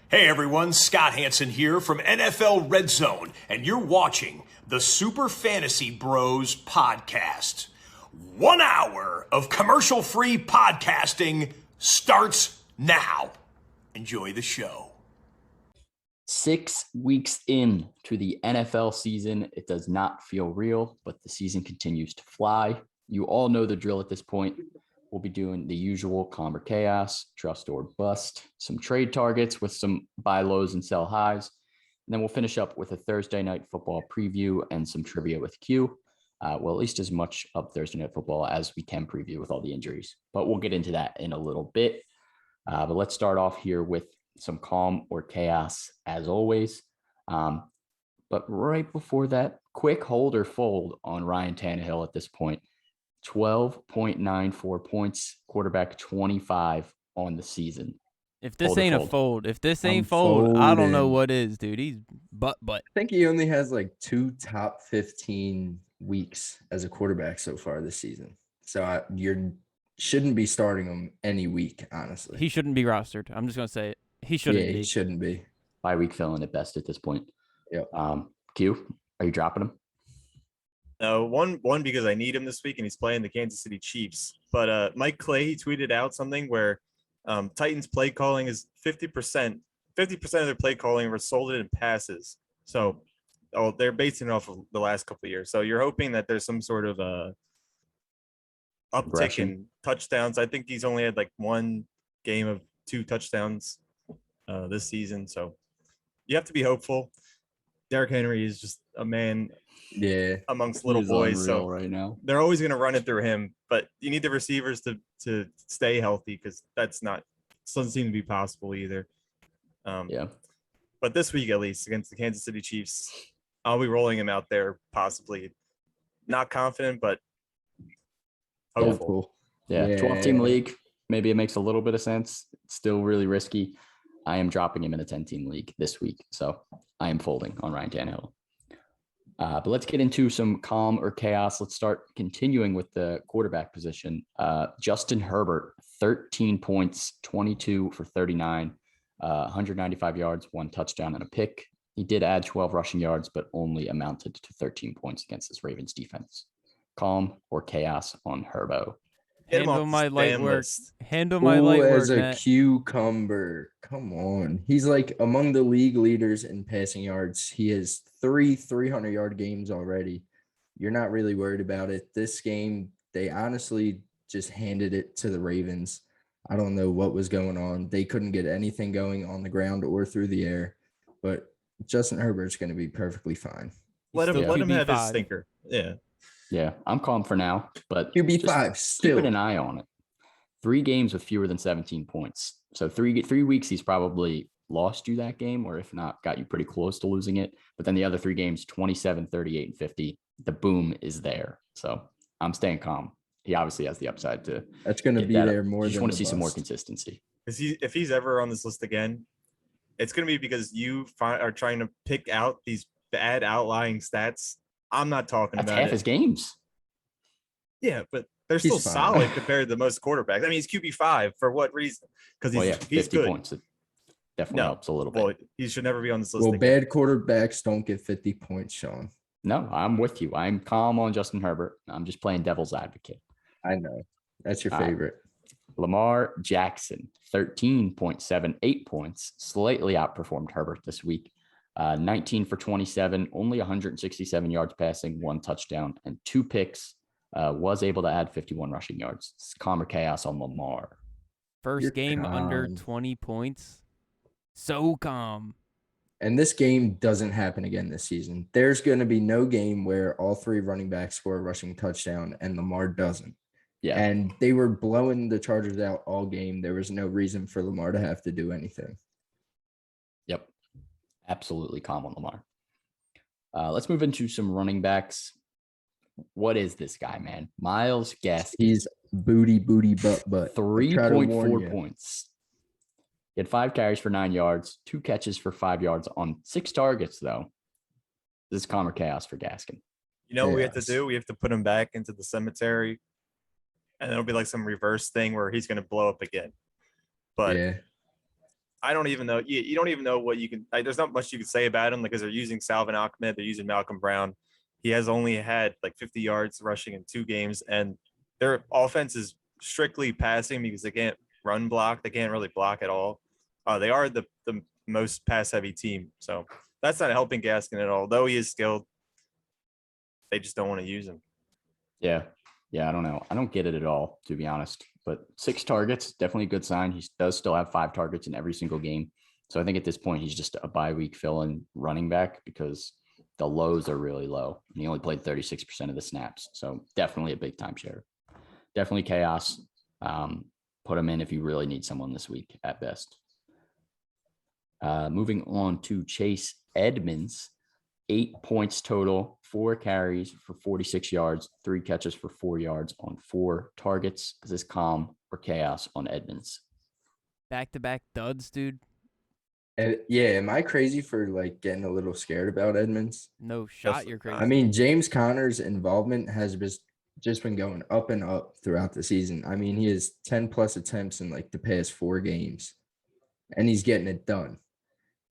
Hey everyone, Scott Hansen here from NFL Red Zone, and you're watching the Super Fantasy Bros podcast. 1 hour of commercial-free podcasting starts now. Enjoy the show. 6 weeks in to the NFL season. It does not feel real, but the season continues to fly. You all know the drill at this point. We'll be doing the usual calm or chaos, trust or bust, some trade targets with some buy lows and sell highs. And then we'll finish up with a Thursday night football preview and some trivia with Q. Well, at least as much of Thursday night football as we can preview with all the injuries. But we'll get into that in a little bit. But let's start off here with some calm or chaos as always. But right before that, quick hold or fold on Ryan Tannehill at this point. 12.94 points, quarterback 25 on the season. If this ain't a fold, if this ain't fold, I don't know what is, dude. He's butt. I think he only has like 2 top 15 weeks as a quarterback so far this season. So you shouldn't be starting him any week, honestly. He shouldn't be rostered. I'm just going to say it. He shouldn't be. He shouldn't be. Bye week filling at best at this point. Yep. Q, are you dropping him? No, one because I need him this week and he's playing the Kansas City Chiefs. But Mike Clay, he tweeted out something where Titans play calling is 50% of their play calling resulted in passes. So they're basing it off of the last couple of years. So you're hoping that there's some sort of uptick in touchdowns. I think he's only had like one game of 2 touchdowns this season. So you have to be hopeful. Derrick Henry is just a man amongst little boys. So right now they're always going to run it through him, but you need the receivers to stay healthy because doesn't seem to be possible either. But this week, at least against the Kansas City Chiefs, I'll be rolling him out there, possibly not confident, but hopeful. Yeah. 12-team league. Maybe it makes a little bit of sense. It's still really risky. I am dropping him in a 10-team league this week. So I am folding on Ryan Tannehill. But let's get into some calm or chaos. Let's start continuing with the quarterback position. Justin Herbert, 13 points, 22 for 39, 195 yards, 1 touchdown and a pick. He did add 12 rushing yards, but only amounted to 13 points against this Ravens defense. Calm or chaos on Herbo? Handle my light work. Handle my light work, as a cucumber. Come on. He's like among the league leaders in passing yards. He has 3 300-yard games already. You're not really worried about it. This game, they honestly just handed it to the Ravens. I don't know what was going on. They couldn't get anything going on the ground or through the air. But Justin Herbert's going to be perfectly fine. Let him have his stinker. Yeah, I'm calm for now, but QB5 still. Keep an eye on it. 3 games with fewer than 17 points. So 3 weeks, he's probably lost you that game, or if not, got you pretty close to losing it. But then the other 3 games, 27, 38, and 50, the boom is there. So I'm staying calm. He obviously has the upside to. That's going to be there more than. You just want to see some more consistency. If he's ever on this list again, it's going to be because you are trying to pick out these bad outlying stats. I'm not talking about half his games. Yeah, but they're still solid compared to most quarterbacks. I mean, he's QB5 for what reason? Because he's 50 good. Points. It definitely helps a little bit. Well, he should never be on this list. Well, bad quarterbacks don't get 50 points, Sean. No, I'm with you. I'm calm on Justin Herbert. I'm just playing devil's advocate. I know. That's your favorite. Lamar Jackson, 13.78 points, slightly outperformed Herbert this week. 19 for 27, only 167 yards passing, 1 touchdown, and 2 picks. Was able to add 51 rushing yards. It's calm or chaos on Lamar. First game under 20 points. So calm. And this game doesn't happen again this season. There's going to be no game where all 3 running backs score a rushing touchdown and Lamar doesn't. Yeah. And they were blowing the Chargers out all game. There was no reason for Lamar to have to do anything. Yep. Absolutely calm on Lamar. Let's move into some running backs. What is this guy, man? Myles Gaskin. He's booty, butt. 3.4 points. He had 5 carries for 9 yards, 2 catches for 5 yards on 6 targets, though. This is calm or chaos for Gaskin. You know what we have to do? We have to put him back into the cemetery, and it'll be like some reverse thing where he's going to blow up again. But I don't even know. You don't even know what you can. There's not much you can say about him because they're using Salvin Ahmed, they're using Malcolm Brown. He has only had like 50 yards rushing in 2 games, and their offense is strictly passing because they can't run block. They can't really block at all. They are the most pass heavy team, so that's not helping Gaskin at all. Though he is skilled, they just don't want to use him. Yeah. I don't know. I don't get it at all, to be honest. But 6 targets, definitely a good sign. He does still have 5 targets in every single game. So I think at this point, he's just a bye week fill-in running back because the lows are really low. And he only played 36% of the snaps. So definitely a big time share. Definitely chaos. Put him in if you really need someone this week at best. Moving on to Chase Edmonds. 8 points total, 4 carries for 46 yards, 3 catches for 4 yards on 4 targets. Is this calm or chaos on Edmonds? Back-to-back duds, dude. Yeah, am I crazy for like getting a little scared about Edmonds? No shot, you're crazy. I mean, James Conner's involvement has just been going up and up throughout the season. I mean, he has 10 plus attempts in like the past 4 games, and he's getting it done.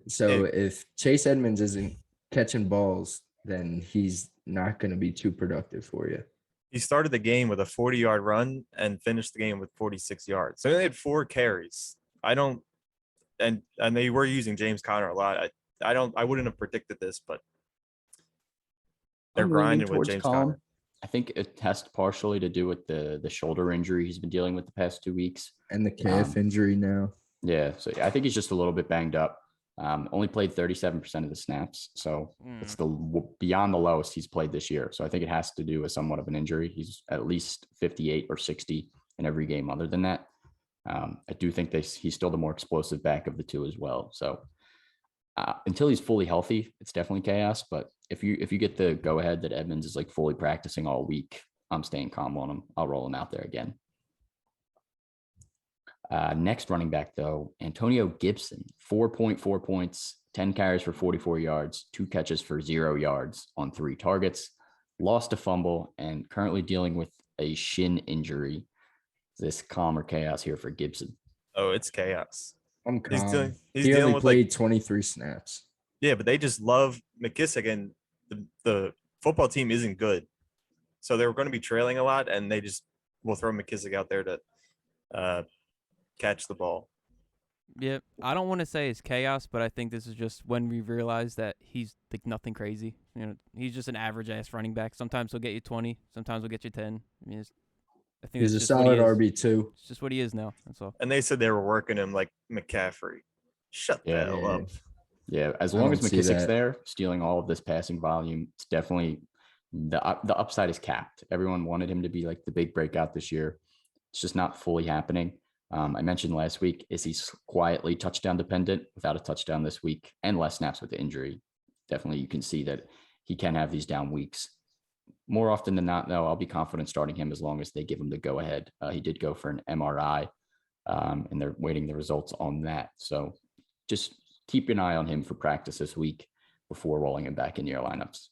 So if Chase Edmonds isn't catching balls, then he's not going to be too productive for you. He started the game with a 40-yard run and finished the game with 46 yards. So they had 4 carries. And they were using James Conner a lot. I wouldn't have predicted this, but they're grinding with James Conner. I think it has partially to do with the shoulder injury he's been dealing with the past 2 weeks. And the calf injury now. Yeah, so I think he's just a little bit banged up. Only played 37% of the snaps. So it's beyond the lowest he's played this year. So I think it has to do with somewhat of an injury. He's at least 58 or 60 in every game other than that. I do think he's still the more explosive back of the 2 as well. So until he's fully healthy, it's definitely chaos. But if you get the go ahead that Edmonds is like fully practicing all week, I'm staying calm on him. I'll roll him out there again. Next running back, though, Antonio Gibson, 4.4 points, 10 carries for 44 yards, 2 catches for 0 yards on 3 targets, lost a fumble, and currently dealing with a shin injury. Is this calm or chaos here for Gibson? Oh, it's chaos. I'm calm. He's he dealing only with played 23 snaps. Yeah, but they just love McKissick, and the football team isn't good. So they're going to be trailing a lot, and they just will throw McKissick out there to catch the ball. Yep. I don't want to say it's chaos, but I think this is just when we realize that he's like nothing crazy. You know, he's just an average ass running back. Sometimes he'll get you 20, sometimes he'll get you 10. I mean, I think he's a solid RB2. It's just what he is now. That's all. And they said they were working him like McCaffrey. Shut the hell up. Yeah, as long as McKissick's there, stealing all of this passing volume, it's definitely the upside is capped. Everyone wanted him to be like the big breakout this year. It's just not fully happening. I mentioned last week, is he quietly touchdown dependent without a touchdown this week and less snaps with the injury? Definitely, you can see that he can have these down weeks. More often than not, though, I'll be confident starting him as long as they give him the go ahead. He did go for an MRI, and they're waiting the results on that. So just keep an eye on him for practice this week before rolling him back in your lineups.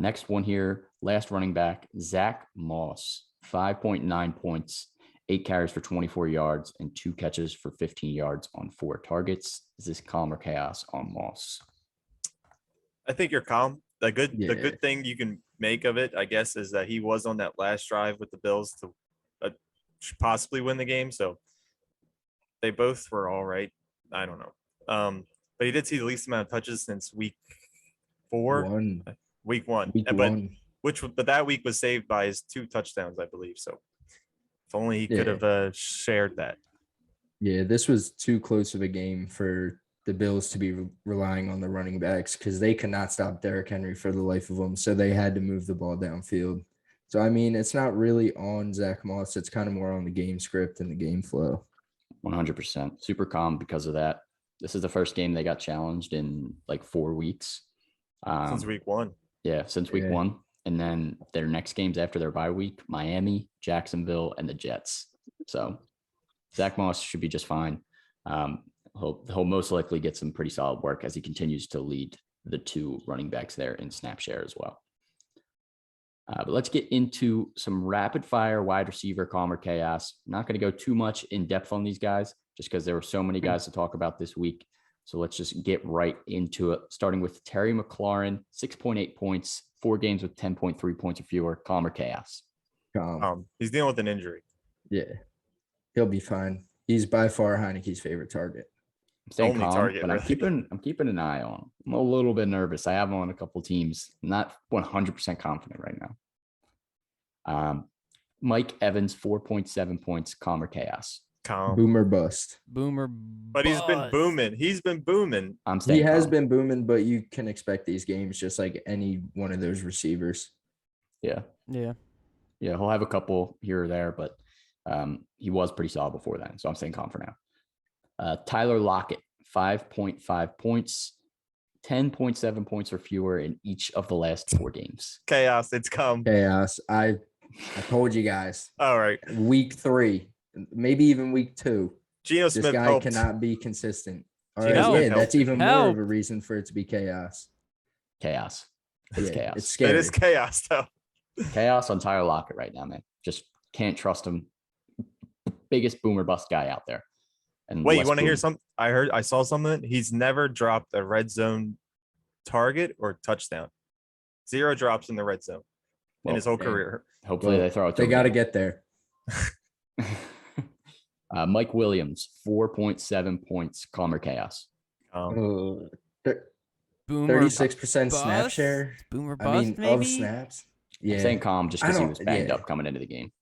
Next one here, last running back, Zach Moss, 5.9 points, 8 carries for 24 yards, and 2 catches for 15 yards on 4 targets. Is this calm or chaos on Moss? I think you're calm. The good thing you can make of it, I guess, is that he was on that last drive with the Bills to possibly win the game. So they both were all right. I don't know. But he did see the least amount of touches since week 4. Week one. But that week was saved by his 2 touchdowns, I believe. So if only he could have shared that. Yeah, this was too close of a game for the Bills to be relying on the running backs because they could not stop Derrick Henry for the life of them. So they had to move the ball downfield. So, I mean, it's not really on Zach Moss. It's kind of more on the game script and the game flow. 100%. Super calm because of that. This is the first game they got challenged in like 4 weeks. Since week 1. Yeah, since week 1. And then their next games after their bye week, Miami, Jacksonville, and the Jets. So Zach Moss should be just fine. He'll most likely get some pretty solid work as he continues to lead the 2 running backs there in snap share as well. But let's get into some rapid fire wide receiver calm or chaos. I'm not going to go too much in depth on these guys. just because there were so many guys to talk about this week. So let's just get right into it, starting with Terry McLaurin, 6.8 points, 4 games with 10.3 points or fewer. Calm or chaos? Calm. He's dealing with an injury. Yeah, he'll be fine. He's by far Heineke's favorite target. I'm staying Only calm, target, but really. I'm keeping an eye on him. I'm a little bit nervous. I have him on a couple teams. I'm not 100% confident right now. Mike Evans, 4.7 points. Calm or chaos? Calm. Boomer bust. Boomer. But he's been booming. He's been booming. I'm staying He has calm. been booming, but you can expect these games just like any one of those receivers. Yeah. Yeah. Yeah, he'll have a couple here or there, but he was pretty solid before then. So I'm staying calm for now. Tyler Lockett, 5.5 points, 10.7 points or fewer in each of the last 4 games. Chaos. It's come. Chaos. I told you guys. All right. Week 3, maybe even week 2. Geno This Smith guy helped. cannot be consistent. All Geno right, Smith yeah, helped. that's even more Help. of a reason for it to be chaos. Chaos. It's Yeah, chaos. It's scary. It is chaos, though. Chaos on Tyler Lockett right now, man. Just can't trust him. Biggest boomer bust guy out there. And Wait, you less want to hear boom. something? I saw something. He's never dropped a red zone target or touchdown. 0 drops in the red zone in Well, his whole damn. career. Hopefully they throw it to They him got to again. get there. Mike Williams, 4.7 points. Calm or chaos? Um, Boomer. 36% snap bust? share. Boomer I bust, mean, maybe? of snaps. I'm Yeah, staying calm just I because he don't- was banged yeah. up coming into the game.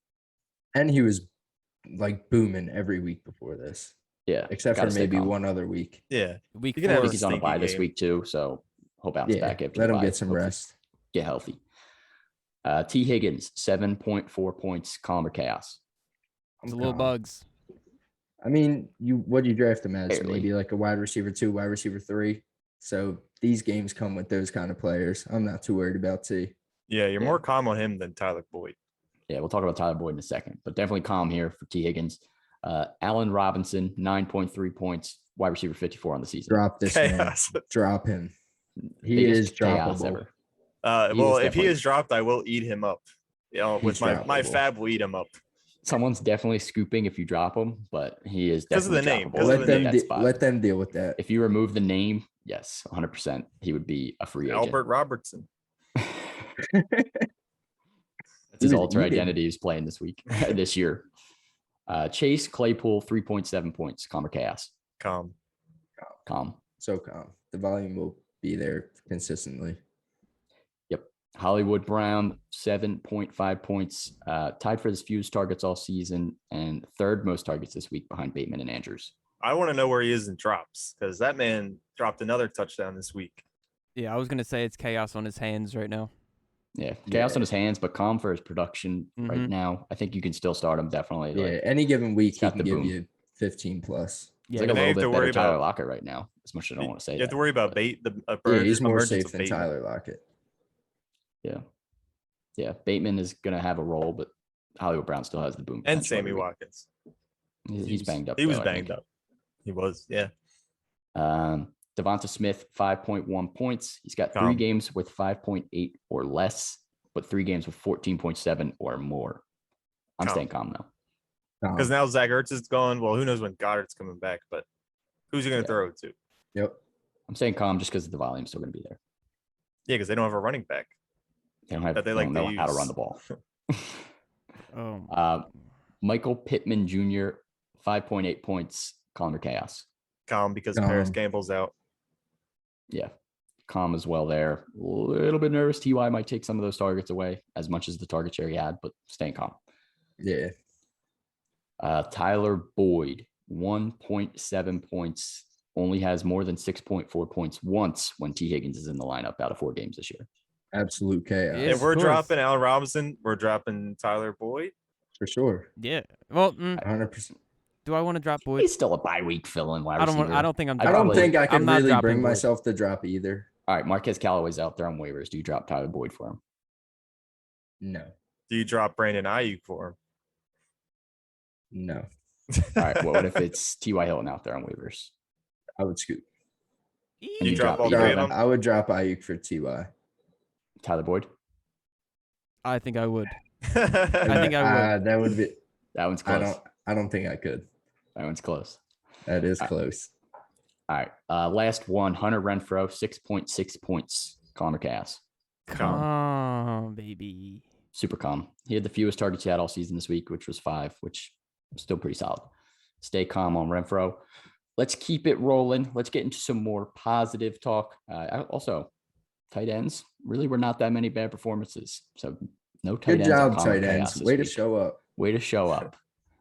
and he was like booming every week before this, Yeah. except gotta for stay maybe calm. one other week. yeah. Week You can have I 4. think he's on a stinky bye this game. week too, so he'll bounce Yeah, back after let the him bye. get some Hopefully rest. Get healthy. T. Higgins, 7.4 points. Calm or chaos? It's a I'm little calm. bugs. I mean, what do you draft him as? Barely. Maybe like a wide receiver 2, wide receiver 3. So these games come with those kind of players. I'm not too worried about T. Yeah, you're Yeah. more calm on him than Tyler Boyd. Yeah, we'll talk about Tyler Boyd in a second, but definitely calm here for T. Higgins. Allen Robinson, 9.3 points, wide receiver 54 on the season. Drop this man. Chaos. Drop him. He Biggest is chaos droppable. ever. He Well, is if he definitely- is dropped, I will eat him up. You know, with He's my droppable. fab will eat him up. Someone's definitely scooping if you drop him, but he is 'Cause of definitely the name, droppable. 'cause of Let the them name. That spot. let them deal with that. If you remove the name, yes, 100%, he would be a free agent. Albert Robertson. That's his He was alter eating. identity he's playing this week, this year. Chase Claypool, 3.7 points. Calm or chaos? Calm. Calm. So calm. The volume will be there consistently. Yep. Hollywood Brown, 7.5 points. Tied for his fewest targets all season and 3rd most targets this week behind Bateman and Andrews. I want to know where he is in drops because that man dropped another touchdown this week. Yeah, I was going to say it's chaos on his hands right now. Yeah. Chaos Yeah. on his hands, but calm for his production right Mhm. now. I think you can still start him definitely. Yeah, Like, any given week he got can the give boom. you 15 plus. he's Yeah, like a And little they have to bit better worry Tyler about- Lockett right now, as much as I don't want to say You that. have to worry about but Yeah, he's more emergence safe of than Bateman. Tyler Lockett. Yeah. Yeah. Bateman is going to have a role, but Hollywood Brown still has the boom. And potential Sammy every week. Watkins. He's banged up. He was though, I banged think. up. He was, yeah. Devonta Smith, 5.1 points. He's got 3 Calm. games with 5.8 or less, but 3 games with 14.7 or more. I'm Calm. staying calm now. Because now Zach Ertz is gone. Well, who knows when Goddard's coming back, but who's he going to Yeah. throw it to? Yep. I'm staying calm just because the volume's still going to be there. Yeah, because they don't have a running back. They don't have. That they They like don't to know how to use. run the ball. Oh, Michael Pittman Jr., 5.8 points. Calm or chaos? Calm because Paris Calm. Campbell's out. Yeah, calm as well there. A little bit nervous. TY might take some of those targets away as much as the target share he had, but staying calm. Yeah. Tyler Boyd, 1.7 points, only has more than 6.4 points once when T. Higgins is in the lineup out of 4 games this year. Absolute chaos. Yeah. If we're of course. dropping Allen Robinson, we're dropping Tyler Boyd. For sure. yeah. Well, 100%. do I want to drop Boyd? He's still a bye week fill-in wide I don't receiver. want. I don't think I'm. I dropping don't probably- think I I'm can not really dropping bring Boyd. myself to drop either. All right, Marquez Callaway's out there on waivers. Do you drop Tyler Boyd for him? No. Do you drop Brandon Ayuk for him? No. All right, well, what if it's T.Y. Hilton out there on waivers? I would scoot. You drop all either three of of them? them? I would drop Ayuk for TY. Tyler Boyd? I think I would. I think I would. That would be. That one's close. I don't think I could. That one's close. That is close. All right. Last one, Hunter Renfro, 6.6 points. Calm or chaos? Calm, baby. Super calm. He had the fewest targets he had all season this week, which was 5, which was still pretty solid. Stay calm on Renfro. Let's keep it rolling. Let's get into some more positive talk. Also, tight ends really were not that many bad performances. So no tight ends. Good job, tight ends. Way to show up. Way to show up.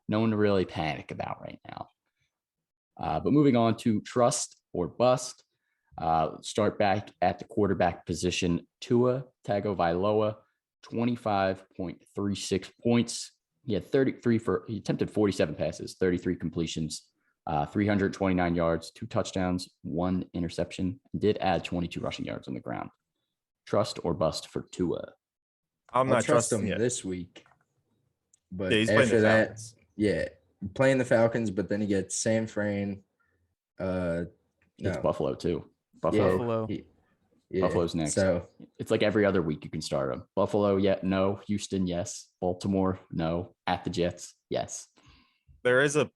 No one to really panic about right now. But moving on to trust or bust. Start back at the quarterback position. Tua Tagovailoa, 25.36 points. He had he attempted 47 passes, 33 completions, 329 yards, 2 touchdowns, 1 interception, and did add 22 rushing yards on the ground. Trust or bust for Tua? I'm not trusting him this week. But after that, playing the Falcons, but then he gets San Fran. It's Buffalo too. Buffalo. Buffalo's next. So it's like every other week you can start them. Buffalo, no. Houston, yes. Baltimore, no. At the Jets, yes. There is the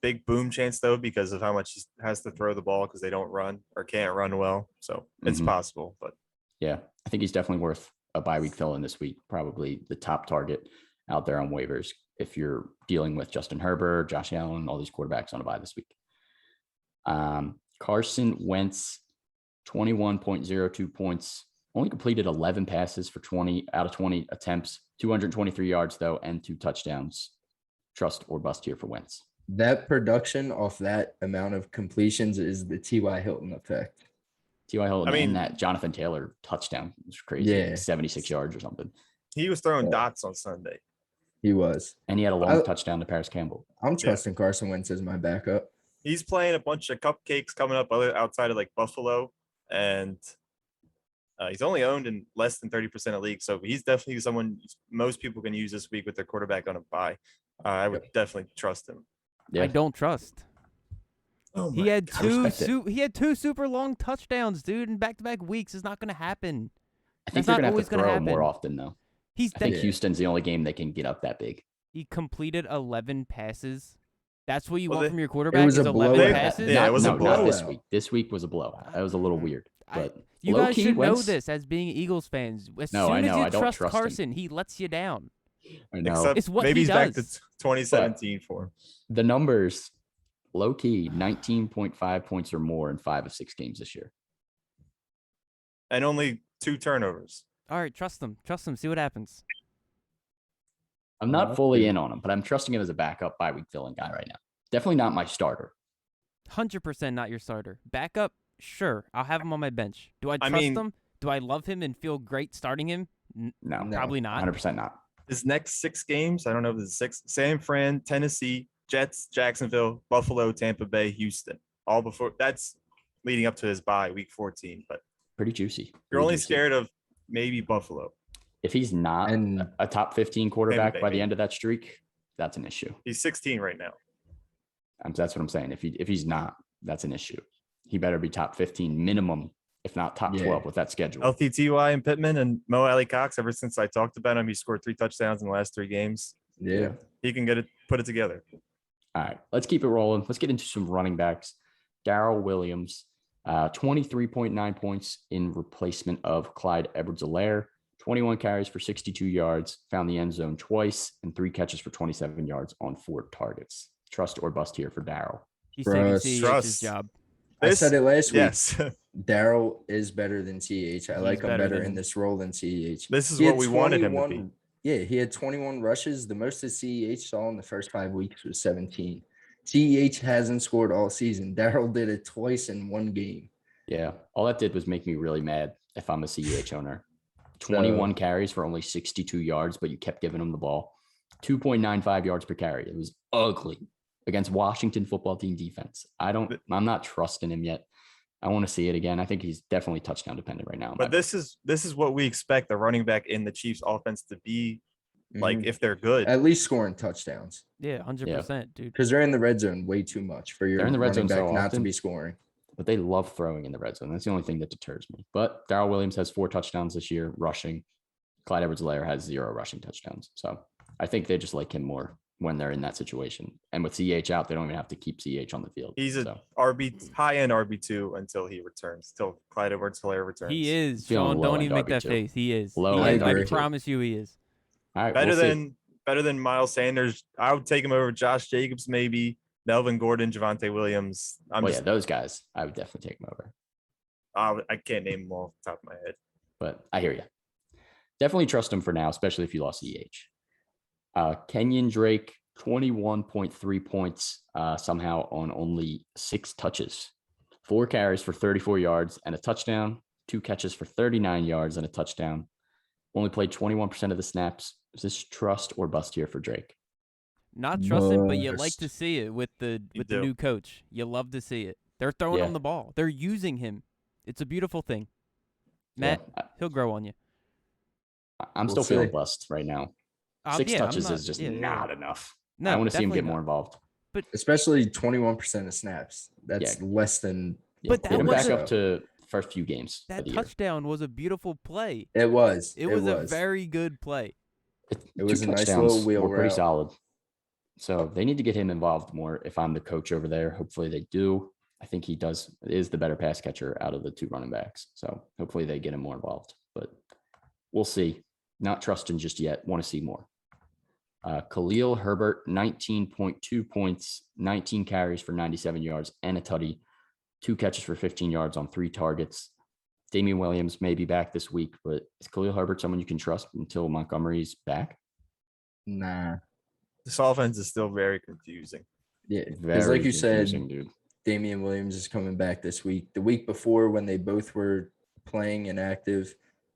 big boom chance though, because of how much he has to throw the ball because they don't run or can't run well. So it's possible, but yeah, I think he's definitely worth a bye week fill in this week. Probably the top target out there on waivers if you're dealing with Justin Herbert, Josh Allen, all these quarterbacks on a bye this week. Carson Wentz, 21.02 points, only completed 11 passes for 20 out of 20 attempts, 223 yards though, and 2 touchdowns. Trust or bust here for Wentz? That production off that amount of completions is the T.Y. Hilton effect. T.Y. Hilton and that Jonathan Taylor touchdown was crazy. Yeah. 76 yards or something. He was throwing dots on Sunday. He was. And he had a long touchdown to Paris Campbell. I'm trusting Carson Wentz as my backup. He's playing a bunch of cupcakes coming up outside of like Buffalo, and he's only owned in less than 30% of leagues. So he's definitely someone most people can use this week with their quarterback on a bye. I would definitely trust him. Yeah. I don't trust. Oh he had two super long touchdowns, dude, in back-to-back weeks. It's not going to happen. I think they're going to have to throw more often, though. I think Houston's the only game they can get up that big. He completed 11 passes. That's what you want from your quarterback? It was is a 11 blowout. passes? Yeah, it was a blowout. Not this week. This week was a blowout. That was a little weird. But you guys should know this as being Eagles fans. As soon as you trust Carson, he lets you down. I know. Except it's what maybe he he's does. back to 2017 for him. The numbers, low key, 19.5 points or more in 5 of 6 games this year. And only 2 turnovers. All right, trust him. Trust him. See what happens. I'm not fully in on him, but I'm trusting him as a backup bye week filling guy right now. Definitely not my starter. 100% not your starter. Backup, sure. I'll have him on my bench. Do I trust him? Do I love him and feel great starting him? No, probably not. 100% not. His next 6 games, I don't know if it's 6, San Fran, Tennessee, Jets, Jacksonville, Buffalo, Tampa Bay, Houston. All before that's leading up to his bye week 14. But pretty juicy. You're only scared of maybe Buffalo. If he's not a top 15 quarterback by the end of that streak, that's an issue. He's 16 right now. That's what I'm saying. If he's not, that's an issue. He better be top 15 minimum, if not top 12 with that schedule. LTTY and Pittman and Mo Alley Cox, ever since I talked about him, he scored 3 touchdowns in the last 3 games. Yeah. He can put it together. All right, let's keep it rolling. Let's get into some running backs. Daryl Williams, 23.9 points in replacement of Clyde Edwards-Helaire. 21 carries for 62 yards, found the end zone twice, and 3 catches for 27 yards on 4 targets. Trust or bust here for Daryl? He's taking CH's job. I said it last week. Yes. Daryl is better than CH. I like him better in this role than CH. This is what we wanted him to be. Yeah, he had 21 rushes. The most that CEH saw in the first 5 weeks was 17. CEH hasn't scored all season. Daryl did it twice in 1 game. Yeah, all that did was make me really mad if I'm a CEH owner. 21 carries for only 62 yards, but you kept giving him the ball. 2.95 yards per carry. It was ugly against Washington football team defense. I'm not trusting him yet. I want to see it again. I think he's definitely touchdown dependent right now. But this is what we expect the running back in the Chiefs offense to be like if they're good. At least scoring touchdowns. Yeah, 100%, dude. Because they're in the red zone way too much for your running back not to be scoring. But they love throwing in the red zone. That's the only thing that deters me. But Daryl Williams has 4 touchdowns this year rushing. Clyde Edwards-Helaire has 0 rushing touchdowns. So I think they just like him more when they're in that situation. And with CH out, they don't even have to keep CH on the field. He's a So, high-end RB2 until he returns, till Clyde Edwards-Helaire returns. He is. Feeling Sean, low don't end even make that RB2. face. He is. Low He end is. I RB2. promise you he is. all right, Better than Miles Sanders. I would take him over Josh Jacobs, maybe Melvin Gordon, Javonte Williams. Those guys, I would definitely take them over. I can't name them all off the top of my head. But I hear you. Definitely trust him for now, especially if you lost CH. Kenyon Drake, 21.3 points somehow on only 6 touches. 4 carries for 34 yards and a touchdown. 2 catches for 39 yards and a touchdown. Only played 21% of the snaps. Is this trust or bust here for Drake? Not trusting, but you like Bust. to see it with the do. new coach. You love to see it. They're throwing Yeah. him the ball. They're using him. It's a beautiful thing. Matt, Yeah, he'll grow on you. I'm We'll still feeling see. bust right now. Um, 6 yeah, I'm touches not- is just yeah, yeah, not yeah. enough. No, I want to see him definitely get more not. involved. Especially 21% of snaps. That's less than. Yeah, But get that him back wasn't- up to first few games of That the year. touchdown was a beautiful play. It was. It was a very good play. It was 2 a nice touchdowns little wheel were pretty route. solid. So they need to get him involved more. If I'm the coach over there, hopefully they do. I think he is the better pass catcher out of the 2 running backs. So hopefully they get him more involved. But we'll see. Not trusting just yet. Want to see more. Khalil Herbert, 19.2 points, 19 carries for 97 yards and a tutty, 2 catches for 15 yards on 3 targets. Damian Williams may be back this week, but is Khalil Herbert someone you can trust until Montgomery's back? Nah. This offense is still very confusing. Yeah. Because Very like you said, confusing, dude. Damian Williams is coming back this week. The week before, when they both were playing and active,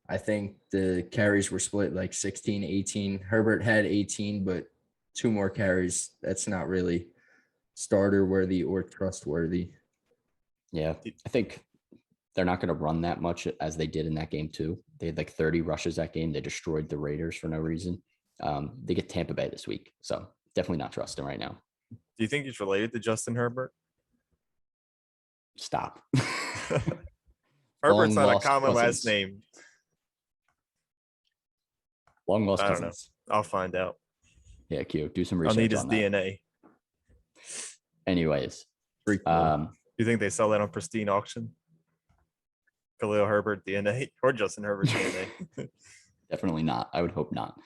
I think the carries were split like 16, 18. Herbert had 18, but 2 more carries. That's not really starter worthy or trustworthy. Yeah, I think they're not going to run that much as they did in that game too. They had like 30 rushes that game. They destroyed the Raiders for no reason. They get Tampa Bay this week, so definitely not trusting right now. Do you think he's related to Justin Herbert? Stop. Herbert's not a lost common last cousins. name. Long lost I don't know. cousins. I'll find out. Yeah, Q. Do some I'll research need his on that. DNA. Anyways, Freak mode. You think they sell that on pristine auction? Khalil Herbert DNA or Justin Herbert DNA? definitely not. I would hope not.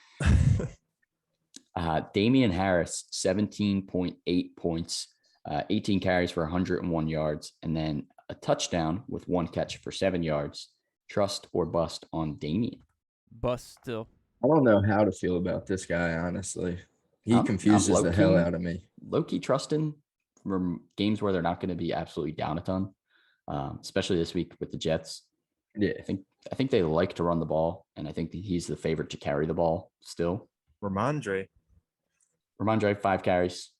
Damien Harris, 17.8 points, 18 carries for 101 yards, and then a touchdown with 1 catch for 7 yards. Trust or bust on Damien? Bust still. I don't know how to feel about this guy, honestly. He I'm confuses the hell low-key- out of me. Low-key trusting from games where they're not going to be absolutely down a ton, especially this week with the Jets. Yeah. I think they like to run the ball, and I think that he's the favorite to carry the ball still. Ramondre. 5 carries.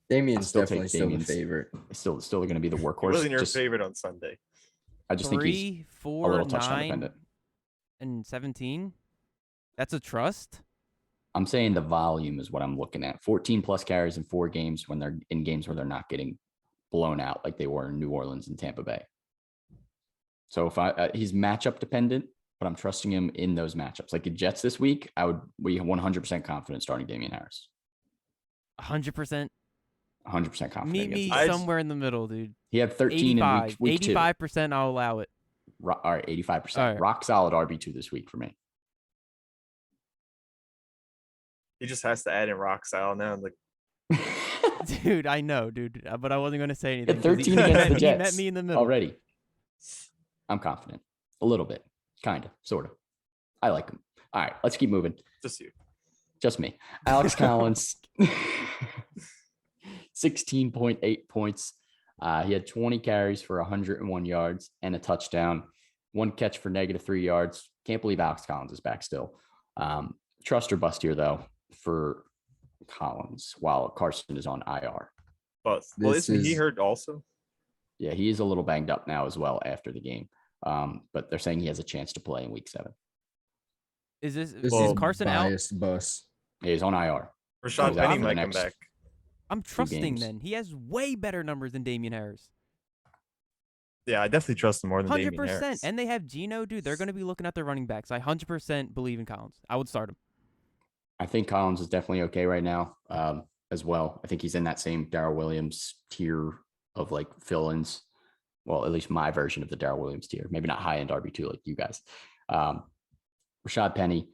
Damien's still definitely take still the Damien's. favorite. Still going to be the He workhorse. wasn't your Just- favorite on Sunday. I just think he's 3, a 4, little touchdown 9, dependent. and 17. That's a trust. I'm saying the volume is what I'm looking at. 14 plus carries in 4 games when they're in games where they're not getting blown out like they were in New Orleans and Tampa Bay. So if he's matchup dependent, but I'm trusting him in those matchups. Like the Jets this week, I would be 100% confident starting Damien Harris. 100%. 100% confident. Meet me against the Jets. somewhere in the middle, dude. He had 13 in week 2. 85%, I'll allow it. All right, 85%. All right. Rock solid RB2 this week for me. He just has to add in rock style now. Like, Dude, I know, dude. But I wasn't going to say He anything. had 'cause 13 against the he Jets met me in the middle. already. I'm confident. A little bit. Kind of. Sort of. I like him. All right, let's keep moving. just you. Just me. Alex Collins, 16.8 points. He had 20 carries for 101 yards and a touchdown, 1 catch for -3 yards. Can't believe Alex Collins is back still. Trust or bust here, though, for Collins while Carson is on IR. But well, This isn't he is- hurt also? Yeah, he is a little banged up now as well after the game. But they're saying he has a chance to play in week 7. Is This is is Carson out? biased bus. He's on IR. Rashad He's out Penny for the might come next- back. I'm trusting games. then. He has way better numbers than Damien Harris. Yeah, I definitely trust him more than Damien 100%. Harris. And they have Geno, dude. They're going to be looking at their running backs. I 100% believe in Collins. I would start him. I think Collins is definitely okay right now. as well. I think he's in that same Daryl Williams tier of like fill-ins. Well, at least my version of the Daryl Williams tier. Maybe not high-end RB2 like you guys. Rashad Penny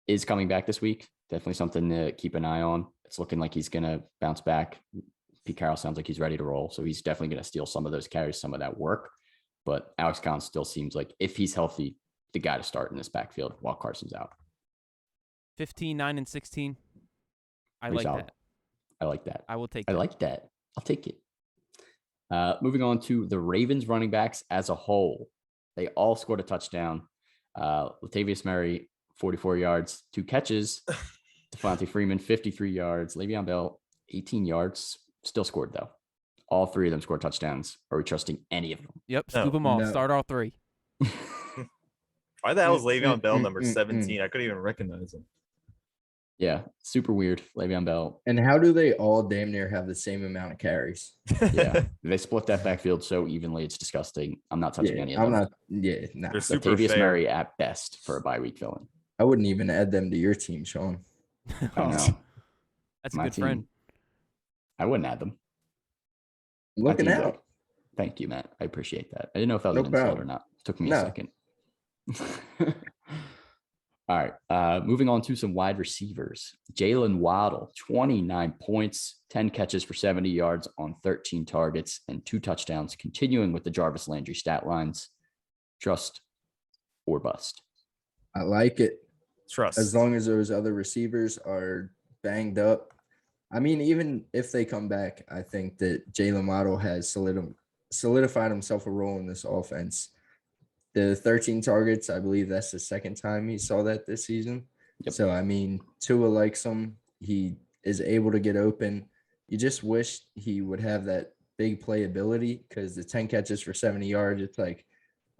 is coming back this week. Definitely something to keep an eye on. It's looking like he's going to bounce back. Pete Carroll sounds like he's ready to roll. So he's definitely going to steal some of those carries, some of that work. But Alex Collins still seems like, if he's healthy, the guy to start in this backfield while Carson's out. 15, 9, and 16. I Pretty like solid. that. I like that. I will take I that. like that. I'll take it. Moving on to the Ravens running backs as a whole. They all scored a touchdown. Latavius Murray, 44 yards, 2 catches. Devontae Freeman, 53 yards. Le'Veon Bell, 18 yards. Still scored, though. All 3 of them scored touchdowns. Are we trusting any of them? Yep, scoop them all. No. Start all 3. Why the hell is Le'Veon Bell number 17? I couldn't even recognize him. Yeah, super weird. Le'Veon Bell. And how do they all damn near have the same amount of carries? Yeah, they split that backfield so evenly. It's disgusting. I'm not touching any of them. I'm not. Yeah, no. They're super Latavius fair. Murray at best for a bye week fill-in. I wouldn't even add them to your team, Sean. I know. That's a My good friend. team. I wouldn't add them. I'm My looking team's out. like, thank you, Matt. I appreciate that. I didn't know if that was No an insult problem. or not. Took me a No. second. All right. Moving on to some wide receivers. Jalen Waddle, 29 points, 10 catches for 70 yards on 13 targets and 2 touchdowns, continuing with the Jarvis Landry stat lines. Trust or bust. I like it. Trust. As long as those other receivers are banged up. I mean, even if they come back, I think that Jalen Waddle has solidified himself a role in this offense. The 13 targets, I believe that's the second time he saw that this season. Yep. So, I mean, Tua likes him. He is able to get open. You just wish he would have that big playability, because the 10 catches for 70 yards, it's like,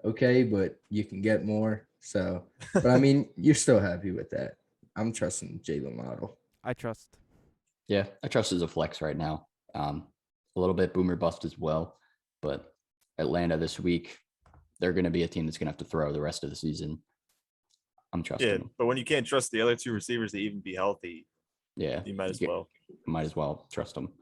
okay, but you can get more. So, but I mean, you're still happy with that. I'm trusting Jalen Waddle. I trust. Yeah, I trust as a flex right now. A little bit boomer bust as well. But Atlanta this week, they're going to be a team that's going to have to throw the rest of the season. I'm trusting Yeah, them. but when you can't trust the other 2 receivers to even be healthy, Yeah, you might as you well. might as well trust them.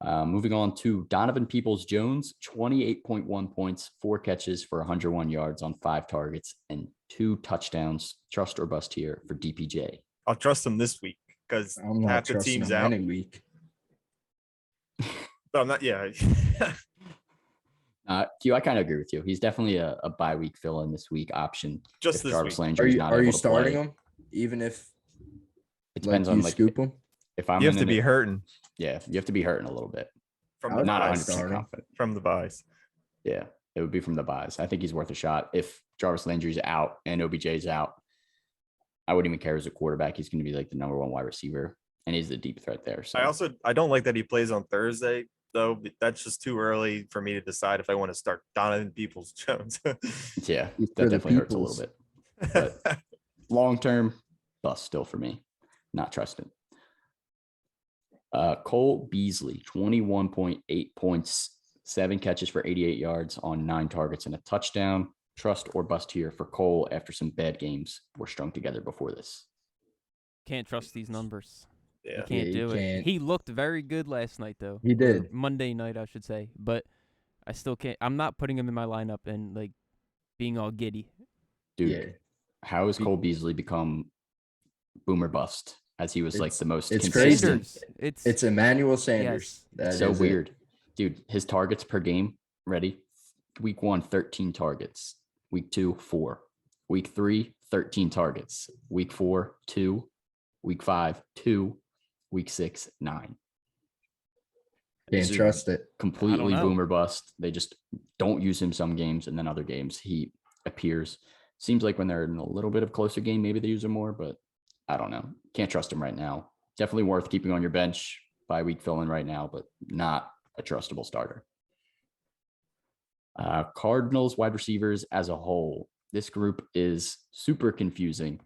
Moving on to Donovan Peoples-Jones, 28.1 points, 4 catches for 101 yards on 5 targets and 2 touchdowns. Trust or bust here for DPJ. I'll trust him this week because I'm not half the trusting team's him out. any week. But I'm not. Yeah. Q, I kind of agree with you. He's definitely a bye week fill-in this week option. Just if this Jarvis week. Landry is not Are able you to starting play. him, even if It depends you on like scoop him? if I'm You have in to be it- hurting Yeah, you have to be hurting a little bit. from I the would Not probably buys. 100% start him. confident. From the buys. Yeah, it would be from the buys. I think he's worth a shot. If Jarvis Landry's out and OBJ's out, I wouldn't even care as a quarterback. He's going to be like the number 1 wide receiver, and he's the deep threat there. So I don't like that he plays on Thursday though. That's just too early for me to decide if I want to start Donovan Peoples-Jones. yeah, He's that for the definitely hurts a little peoples. bit. But long term, bust still for me. Not trusted. Cole Beasley, 21.8 points, 7 catches for 88 yards on 9 targets and a touchdown. Trust or bust here for Cole after some bad games were strung together before this. Can't trust these numbers. Yeah. You can't you do it. can't. He looked very good last night, though. He Or did. Monday night, I should say. But I still can't. I'm not putting him in my lineup and like being all giddy. Dude, Yeah. how has Cole Beasley become boomer bust as he was like It's- the most it's consistent? crazy. It's It's Emmanuel Sanders. Yes. That So is it. weird. Dude, his targets per game, ready? Week 1, 13 targets. Week 2, 4. Week 3, 13 targets. Week 4, 2. Week 5, 2. Week 6, 9. This Can't is trust it. completely know. boomer bust. They just don't use him some games, and then other games he appears. Seems like when they're in a little bit of closer game, maybe they use him more, but I don't know. Can't trust him right now. Definitely worth keeping on your bench by week fill in right now, but not a trustable starter. Cardinals wide receivers as a whole. This group is super confusing.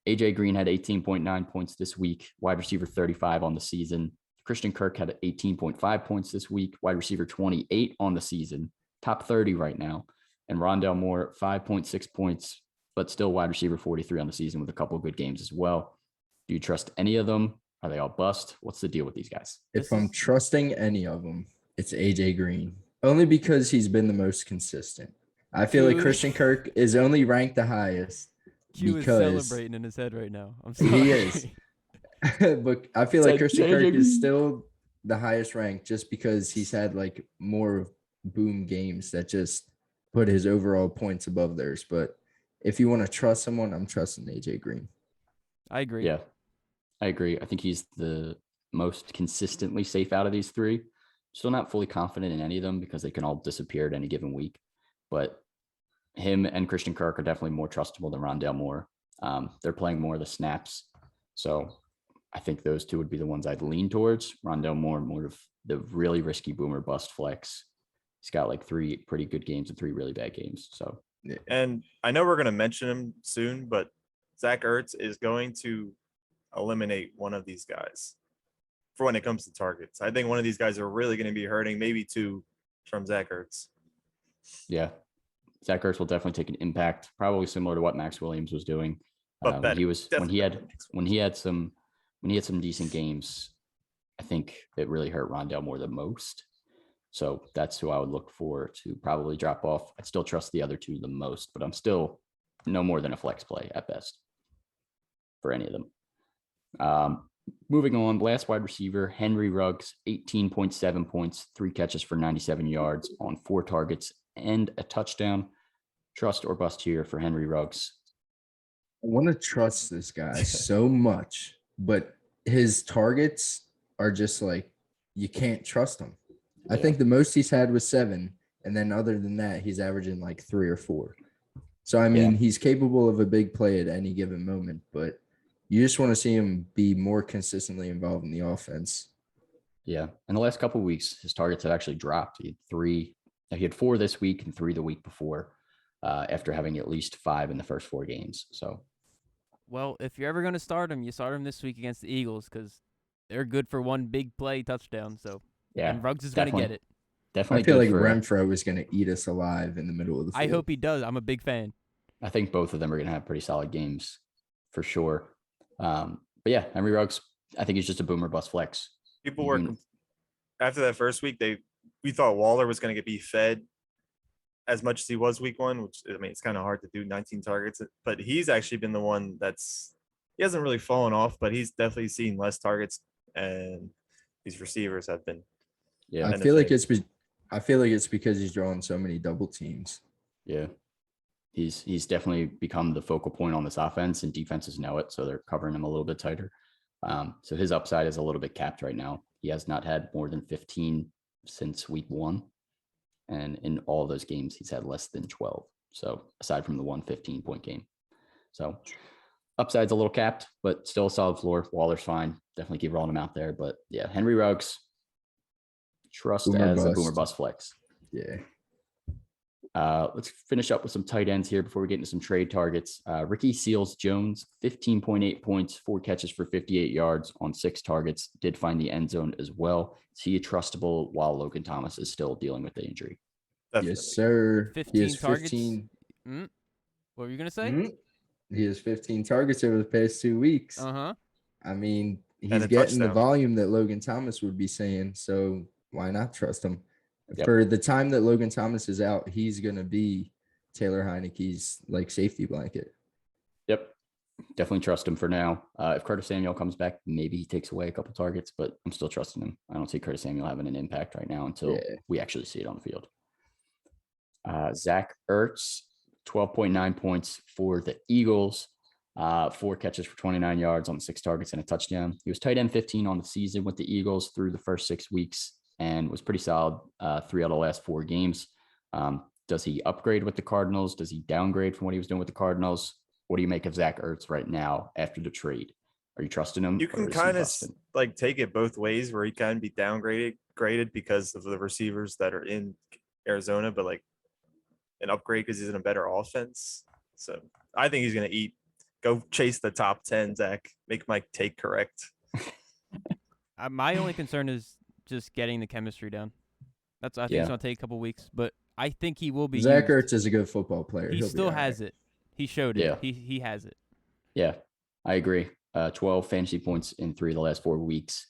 AJ Green had 18.9 points this week, wide receiver 35 on the season. Christian Kirk had 18.5 points this week, wide receiver 28 on the season, top 30 right now. And Rondale Moore, 5.6 points, but still wide receiver 43 on the season with a couple of good games as well. Do you trust any of them? Are they all bust? What's the deal with these guys? If I'm trusting any of them, it's AJ Green. Only because he's been the most consistent. I feel like Christian Kirk is only ranked the highest. Q is because celebrating in his head right now. I'm sorry. he is. But I feel like Christian Kirk is still the highest ranked just because he's had like more boom games that just put his overall points above theirs. But if you want to trust someone, I'm trusting AJ Green. I agree. Yeah, I agree. I think he's the most consistently safe out of these three. Still not fully confident in any of them because they can all disappear at any given week. But him and Christian Kirk are definitely more trustable than Rondale Moore. They're playing more of the snaps. So I think those two would be the ones I'd lean towards. Rondale Moore, more of the really risky boomer bust flex. He's got like 3 pretty good games and 3 really bad games. So, and I know we're going to mention him soon, but Zach Ertz is going to eliminate one of these guys for when it comes to targets. I think one of these guys are really going to be hurting, maybe 2 from Zach Ertz. Yeah. Zach Ertz will definitely take an impact, probably similar to what Max Williams was doing. But when he had some decent games, I think it really hurt Rondale Moore the most. So that's who I would look for to probably drop off. I'd still trust the other 2 the most, but I'm still no more than a flex play at best for any of them. Moving on, last wide receiver, Henry Ruggs, 18.7 points, 3 catches for 97 yards on 4 targets and a touchdown. Trust or bust here for Henry Ruggs. I want to trust this guy so much, but his targets are just like, you can't trust him. I think the most he's had was 7. And then other than that, he's averaging like 3 or 4. So, I mean, he's capable of a big play at any given moment, but you just want to see him be more consistently involved in the offense. Yeah. In the last couple of weeks, his targets have actually dropped. He had 4 this week and 3 the week before, after having at least 5 in the first 4 games. So, well, if you're ever going to start him, you start him this week against the Eagles because they're good for one big play touchdown. So, yeah, and Ruggs is going to get it. Definitely. I feel like Renfro is going to eat us alive in the middle of the field. I hope he does. I'm a big fan. I think both of them are going to have pretty solid games for sure. But yeah, Henry Ruggs, I think he's just a boomer bust flex. People were after that first week, we thought Waller was going to be fed as much as he was week 1, which, I mean, it's kind of hard to do 19 targets, but he's actually been the one he hasn't really fallen off, but he's definitely seen less targets, and these receivers have been. Yeah, I feel like it's because he's drawing so many double teams. Yeah. He's definitely become the focal point on this offense, and defenses know it, so they're covering him a little bit tighter. So his upside is a little bit capped right now. He has not had more than 15 since week 1. And in all those games, he's had less than 12. So aside from the 1 15-point game. So upside's a little capped, but still a solid floor. Waller's fine. Definitely keep rolling him out there. But yeah, Henry Ruggs, trust as a boomer bust flex. Yeah. Let's finish up with some tight ends here before we get into some trade targets. Ricky Seals-Jones, 15.8 points, 4 catches for 58 yards on 6 targets. Did find the end zone as well. Is he trustable while Logan Thomas is still dealing with the injury? Definitely. Yes, sir. 15 targets. What were you going to say? He has 15 targets over the past 2 weeks. Uh-huh. I mean, he's getting the volume that Logan Thomas would be saying, so why not trust him? Yep. For the time that Logan Thomas is out, he's going to be Taylor Heineke's like safety blanket. Yep. Definitely trust him for now. If Curtis Samuel comes back, maybe he takes away a couple targets, but I'm still trusting him. I don't see Curtis Samuel having an impact right now until we actually see it on the field. Zach Ertz, 12.9 points for the Eagles, 4 catches for 29 yards on 6 targets and a touchdown. He was tight end 15 on the season with the Eagles through the first 6 weeks and was pretty solid 3 out of the last 4 games. Does he upgrade with the Cardinals? Does he downgrade from what he was doing with the Cardinals? What do you make of Zach Ertz right now after the trade? Are you trusting him? You can kind of like take it both ways, where he can be graded because of the receivers that are in Arizona, but like an upgrade because he's in a better offense. So I think he's going to go chase the top 10, Zach. Make my take correct. My only concern is just getting the chemistry down. I think it's going to take a couple weeks, but I think he will be. Zach Ertz is a good football player. He still has it. He showed it. He has it. Yeah, I agree. 12 fantasy points in 3 of the last 4 weeks.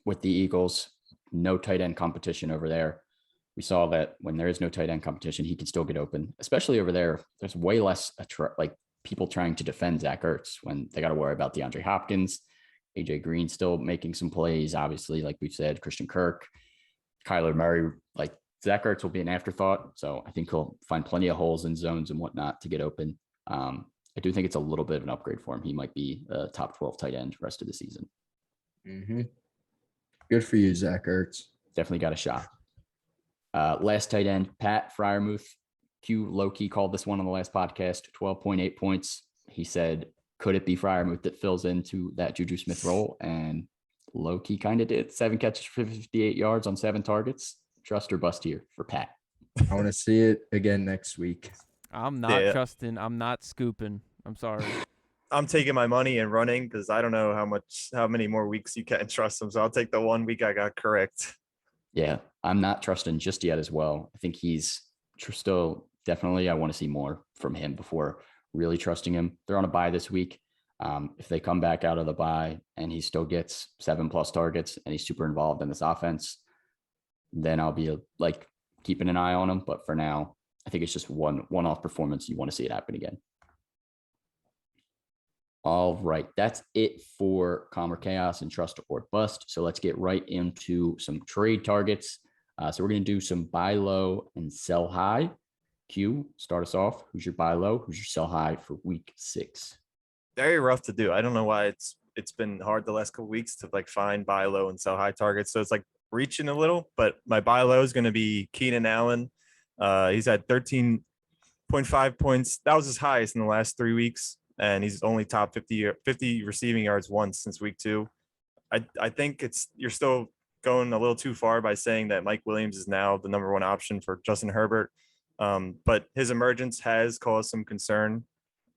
With the Eagles, no tight end competition over there. We saw that when there is no tight end competition, he can still get open, especially over there. There's way less people trying to defend Zach Ertz when they got to worry about DeAndre Hopkins, AJ Green still making some plays. Obviously, like we've said, Christian Kirk, Kyler Murray, like Zach Ertz will be an afterthought. So I think he'll find plenty of holes in zones and whatnot to get open. I do think it's a little bit of an upgrade for him. He might be a top 12 tight end rest of the season. Mm-hmm. Good for you, Zach Ertz. Definitely got a shot. Last tight end, Pat Freiermuth. Q low-key called this one on the last podcast, 12.8 points. He said, could it be Freiermuth that fills into that Juju Smith role? And low-key kind of did. 7 catches for 58 yards on 7 targets. Trust or bust here for Pat. I want to see it again next week. I'm not trusting. I'm not scooping. I'm sorry. I'm taking my money and running because I don't know how many more weeks you can trust him. So I'll take the 1 week I got correct. Yeah, I'm not trusting just yet as well. I think he's still definitely, I want to see more from him before really trusting him. They're on a bye this week. If they come back out of the bye and he still gets 7+ targets and he's super involved in this offense, then I'll be like keeping an eye on him. But for now, I think it's just one-off performance. You want to see it happen again. All right, that's it for Calm or Chaos and Trust or Bust. So let's get right into some trade targets. So we're going to do some buy low and sell high. Q, start us off. Who's your buy low? Who's your sell high for week 6? Very rough to do. I don't know why it's been hard the last couple weeks to like find buy low and sell high targets. So it's like reaching a little, but my buy low is going to be Keenan Allen. He's at 13.5 points. That was his highest in the last 3 weeks. And he's only top 50 receiving yards once since week 2. I think you're still going a little too far by saying that Mike Williams is now the number 1 option for Justin Herbert. But his emergence has caused some concern.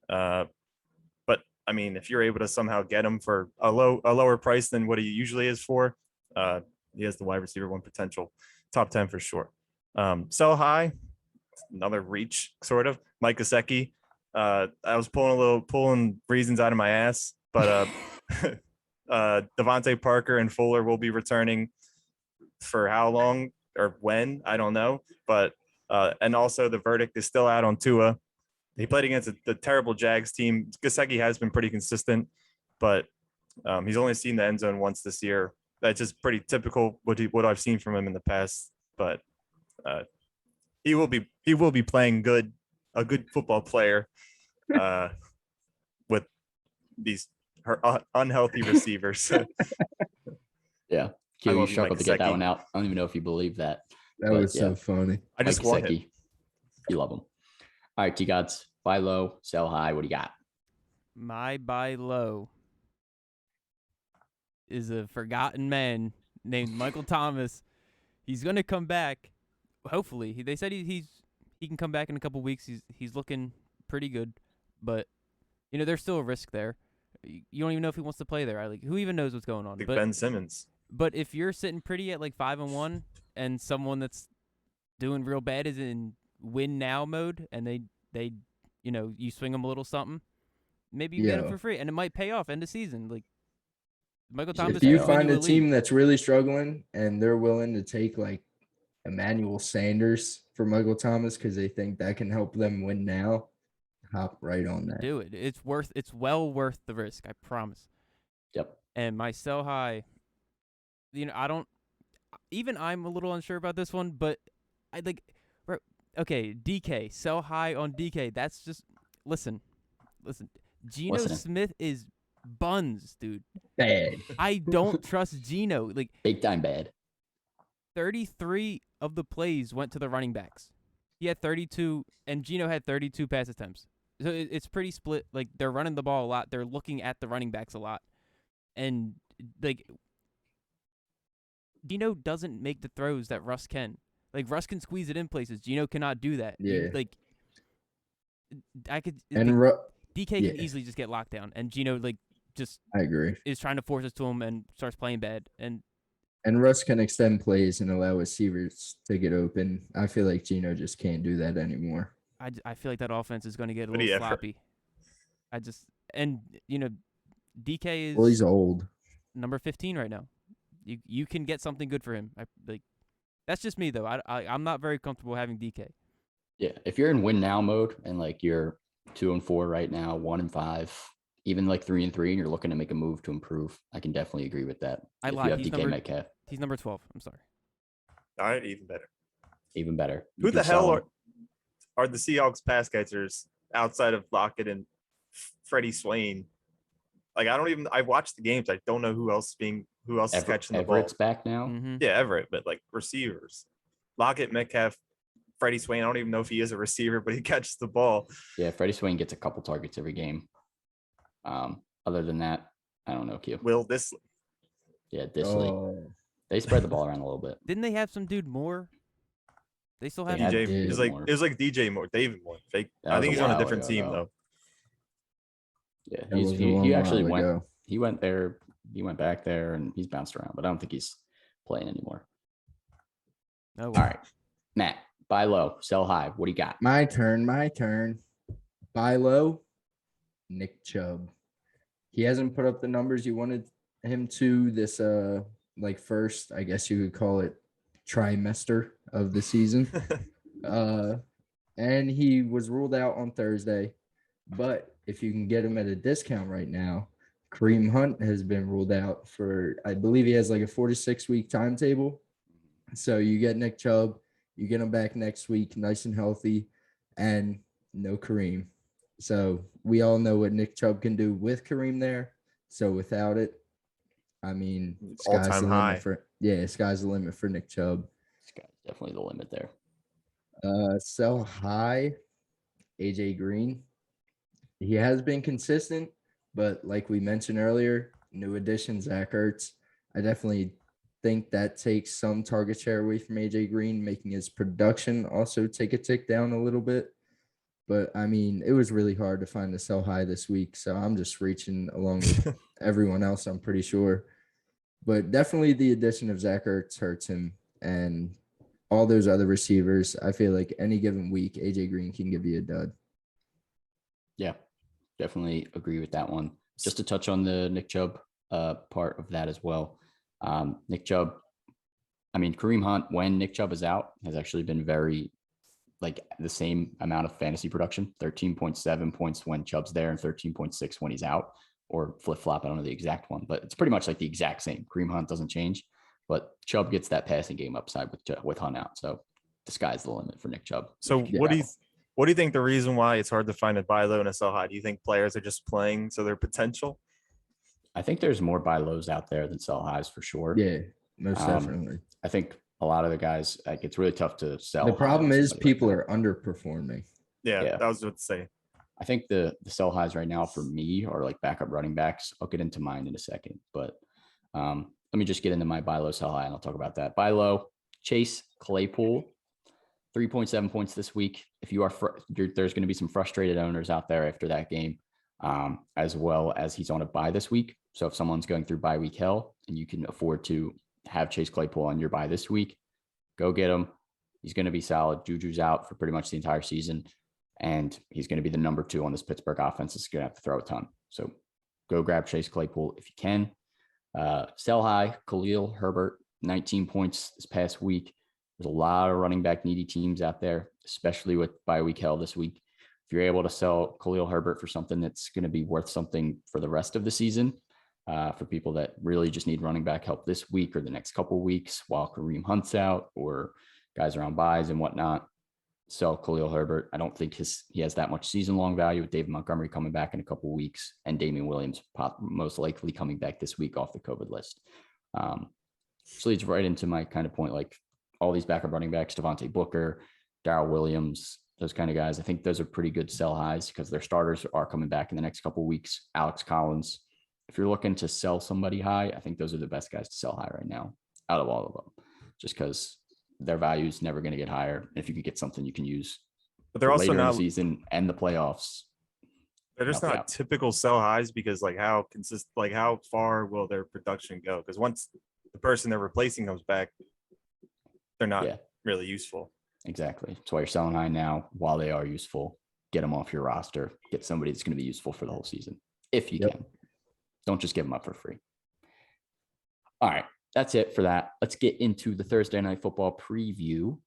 But I mean, if you're able to somehow get him for a lower price than what he usually is for, he has the wide receiver 1 potential, top 10 for sure. Sell high, another reach sort of. Mike Gesicki. I was pulling reasons out of my ass, but Devontae Parker and Fuller will be returning for how long or when, I don't know. But and also the verdict is still out on Tua. He played against the terrible Jags team. Gesicki has been pretty consistent, but he's only seen the end zone once this year. That's just pretty typical what I've seen from him in the past. But he will be playing a good football player with these unhealthy receivers. Yeah. Q, you struggled to get that one out. I don't even know if you believe that. That was so funny. I just want it. You love him. All right, T-Gods, buy low, sell high. What do you got? My buy low is a forgotten man named Michael Thomas. He's going to come back. Hopefully. They said he can come back in a couple weeks. He's looking pretty good. But, there's still a risk there. You don't even know if he wants to play there. Who even knows what's going on? Like Ben Simmons. But if you're sitting pretty at 5-1 and someone that's doing real bad is in win now mode and they you swing them a little something, maybe you get him for free and it might pay off end of season. Michael Thomas. If you find a team that's really struggling and they're willing to take Emmanuel Sanders for Michael Thomas because they think that can help them win now, hop right on that. Do it. It's well worth the risk. I promise. Yep. And my sell high, I'm a little unsure about this one, but okay, DK, sell high on DK. That's just, listen. Geno Smith is buns, dude. Bad. I don't trust Geno. Big time bad. 33 of the plays went to the running backs. He had 32, and Geno had 32 pass attempts. So it's pretty split. They're running the ball a lot. They're looking at the running backs a lot. And, Geno doesn't make the throws that Russ can. Russ can squeeze it in places. Geno cannot do that. Yeah. DK can easily just get locked down, and Geno I agree. is trying to force it to him and starts playing bad. And Russ can extend plays and allow receivers to get open. I feel like Geno just can't do that anymore. I feel like that offense is going to get a little sloppy. And DK is Well, he's old. number 15 right now. You can get something good for him. That's just me though. I'm not very comfortable having DK. Yeah, if you're in win now mode and like you're 2-4 right now, 1-5, even like 3-3, and you're looking to make a move to improve, I can definitely agree with that. I if lied. you have He's DK Metcalf, he's number 12. I'm sorry. All right, even better. even better. Who the hell are the Seahawks pass catchers outside of Lockett and Freddie Swain? Like I watched the games. I don't know who else is catching the ball. Everett's back now. Mm-hmm. Yeah, Everett, but like receivers. Lockett, Metcalf, Freddie Swain. I don't even know if he is a receiver, but he catches the ball. Yeah, Freddie Swain gets a couple targets every game. Other than that, I don't know, Q. Will Disley. Yeah, Disley. Oh, They spread the ball around a little bit. Didn't they have some dude Moore? They still have They had DJ. David It was like DJ Moore, David Moore. Fake. That I was think a he's on a while different ago, team though. though. Yeah, that was a he long actually while went. ago. He went there. He went back there, and he's bounced around. But I don't think he's playing anymore. Oh, All right, Matt. Buy low, sell high. What do you got? My turn. Buy low, Nick Chubb. He hasn't put up the numbers you wanted him to this first, I guess you could call it, trimester of the season. And he was ruled out on Thursday. But if you can get him at a discount right now, Kareem Hunt has been ruled out for, I believe he has like a 4-to-6 week timetable. So you get Nick Chubb, you get him back next week, nice and healthy, and no Kareem. So we all know what Nick Chubb can do with Kareem there. So without it, I mean, sky's All-time the high. limit sky's the limit for Nick Chubb. This guy's definitely the limit there. Sell high, AJ Green. He has been consistent, but like we mentioned earlier, new addition, Zach Ertz. I definitely think that takes some target share away from AJ Green, making his production also take a tick down a little bit. But I mean, it was really hard to find a sell high this week. So I'm just reaching along with everyone else, I'm pretty sure. But definitely the addition of Zach Ertz hurts him. And all those other receivers, I feel like any given week, AJ Green can give you a dud. Yeah, definitely agree with that one. Just to touch on the Nick Chubb part of that as well. Nick Chubb, I mean, Kareem Hunt, when Nick Chubb is out, has actually been very like the same amount of fantasy production, 13.7 points when Chubb's there and 13.6 when he's out, or flip-flop. I don't know the exact one, but it's pretty much like the exact same. Kareem Hunt doesn't change, but Chubb gets that passing game upside with Hunt out. So the sky's the limit for Nick Chubb. So what do you think the reason why it's hard to find a buy low and a sell high? Do you think players are just playing so their potential? I think there's more buy lows out there than sell highs for sure. Yeah, most definitely. I think a lot of the guys, like, it's really tough to sell. The problem is people like are underperforming. Yeah, that was what to say. I think the sell highs right now for me are like backup running backs. I'll get into mine in a second, but let me just get into my buy low, sell high, and I'll talk about that. Buy low, Chase Claypool, 3.7 points this week. If you are, there's going to be some frustrated owners out there after that game, as well as he's on a bye this week. So if someone's going through bye week hell and you can afford to have Chase Claypool on your bye this week, go get him. He's going to be solid. Juju's out for pretty much the entire season, and he's going to be the number 2 on this Pittsburgh offense. It's going to have to throw a ton. So go grab Chase Claypool if you can. Sell high, Khalil Herbert, 19 points this past week. There's a lot of running back needy teams out there, especially with bye week hell this week. If you're able to sell Khalil Herbert for something that's going to be worth something for the rest of the season, for people that really just need running back help this week or the next couple of weeks while Kareem Hunt's out or guys are on buys and whatnot, sell Khalil Herbert. I don't think he has that much season-long value with David Montgomery coming back in a couple of weeks and Damian Williams most likely coming back this week off the COVID list. So leads right into my kind of point, like all these backup running backs, Javonte Booker, Daryl Williams, those kind of guys. I think those are pretty good sell highs because their starters are coming back in the next couple of weeks. Alex Collins. If you're looking to sell somebody high, I think those are the best guys to sell high right now out of all of them, just because their value is never going to get higher. If you can get something you can use, but they're also later not in the season and the playoffs. They're just not typical sell highs because how far will their production go? Because once the person they're replacing comes back, they're not really useful. Exactly. That's why you're selling high now while they are useful. Get them off your roster. Get somebody that's going to be useful for the whole season. if you can. Don't just give them up for free. All right, that's it for that. Let's get into the Thursday Night Football preview.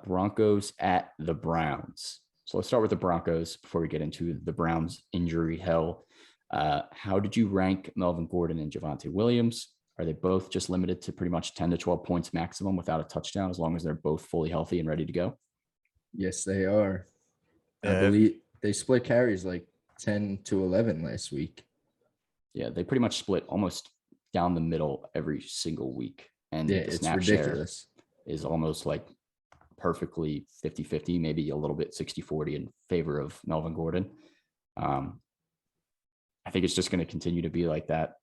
Broncos at the Browns. So let's start with the Broncos before we get into the Browns injury hell. How did you rank Melvin Gordon and Javonte Williams? Are they both just limited to pretty much 10 to 12 points maximum without a touchdown, as long as they're both fully healthy and ready to go? Yes, they are. I believe they split carries like 10 to 11 last week. Yeah, they pretty much split almost down the middle every single week. And Yeah, the it's snap ridiculous. share is almost like perfectly 50-50, maybe a little bit 60-40 in favor of Melvin Gordon. I think it's just going to continue to be like that.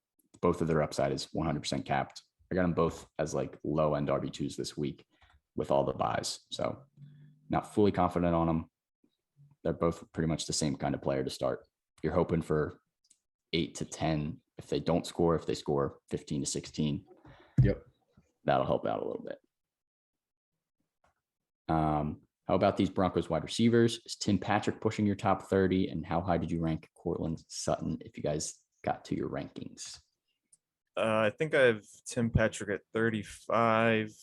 Both of their upside is 100% capped. I got them both as like low end RB2s this week with all the buys. So not fully confident on them. They're both pretty much the same kind of player to start. You're hoping for 8 to 10. If they don't score, if they score 15 to 16, Yep, that'll help out a little bit. How about these Broncos wide receivers? Is Tim Patrick pushing your top 30? And how high did you rank Courtland Sutton if you guys got to your rankings? I think I have Tim Patrick at 35.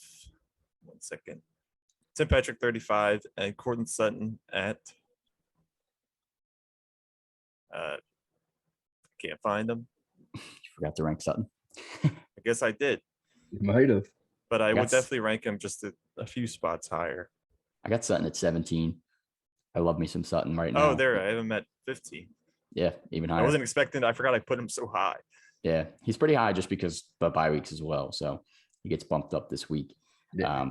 1 second. Tim Patrick 35 and Courtland Sutton at can't find them. You forgot to rank Sutton. I guess I did, you might have. but I would definitely rank him just a few spots higher. I got Sutton at 17. I love me some Sutton right now. Oh, there, I have him at 15. Yeah, even higher. I wasn't expecting. I forgot I put him so high. Yeah, he's pretty high just because the bye weeks as well. So he gets bumped up this week. Yeah.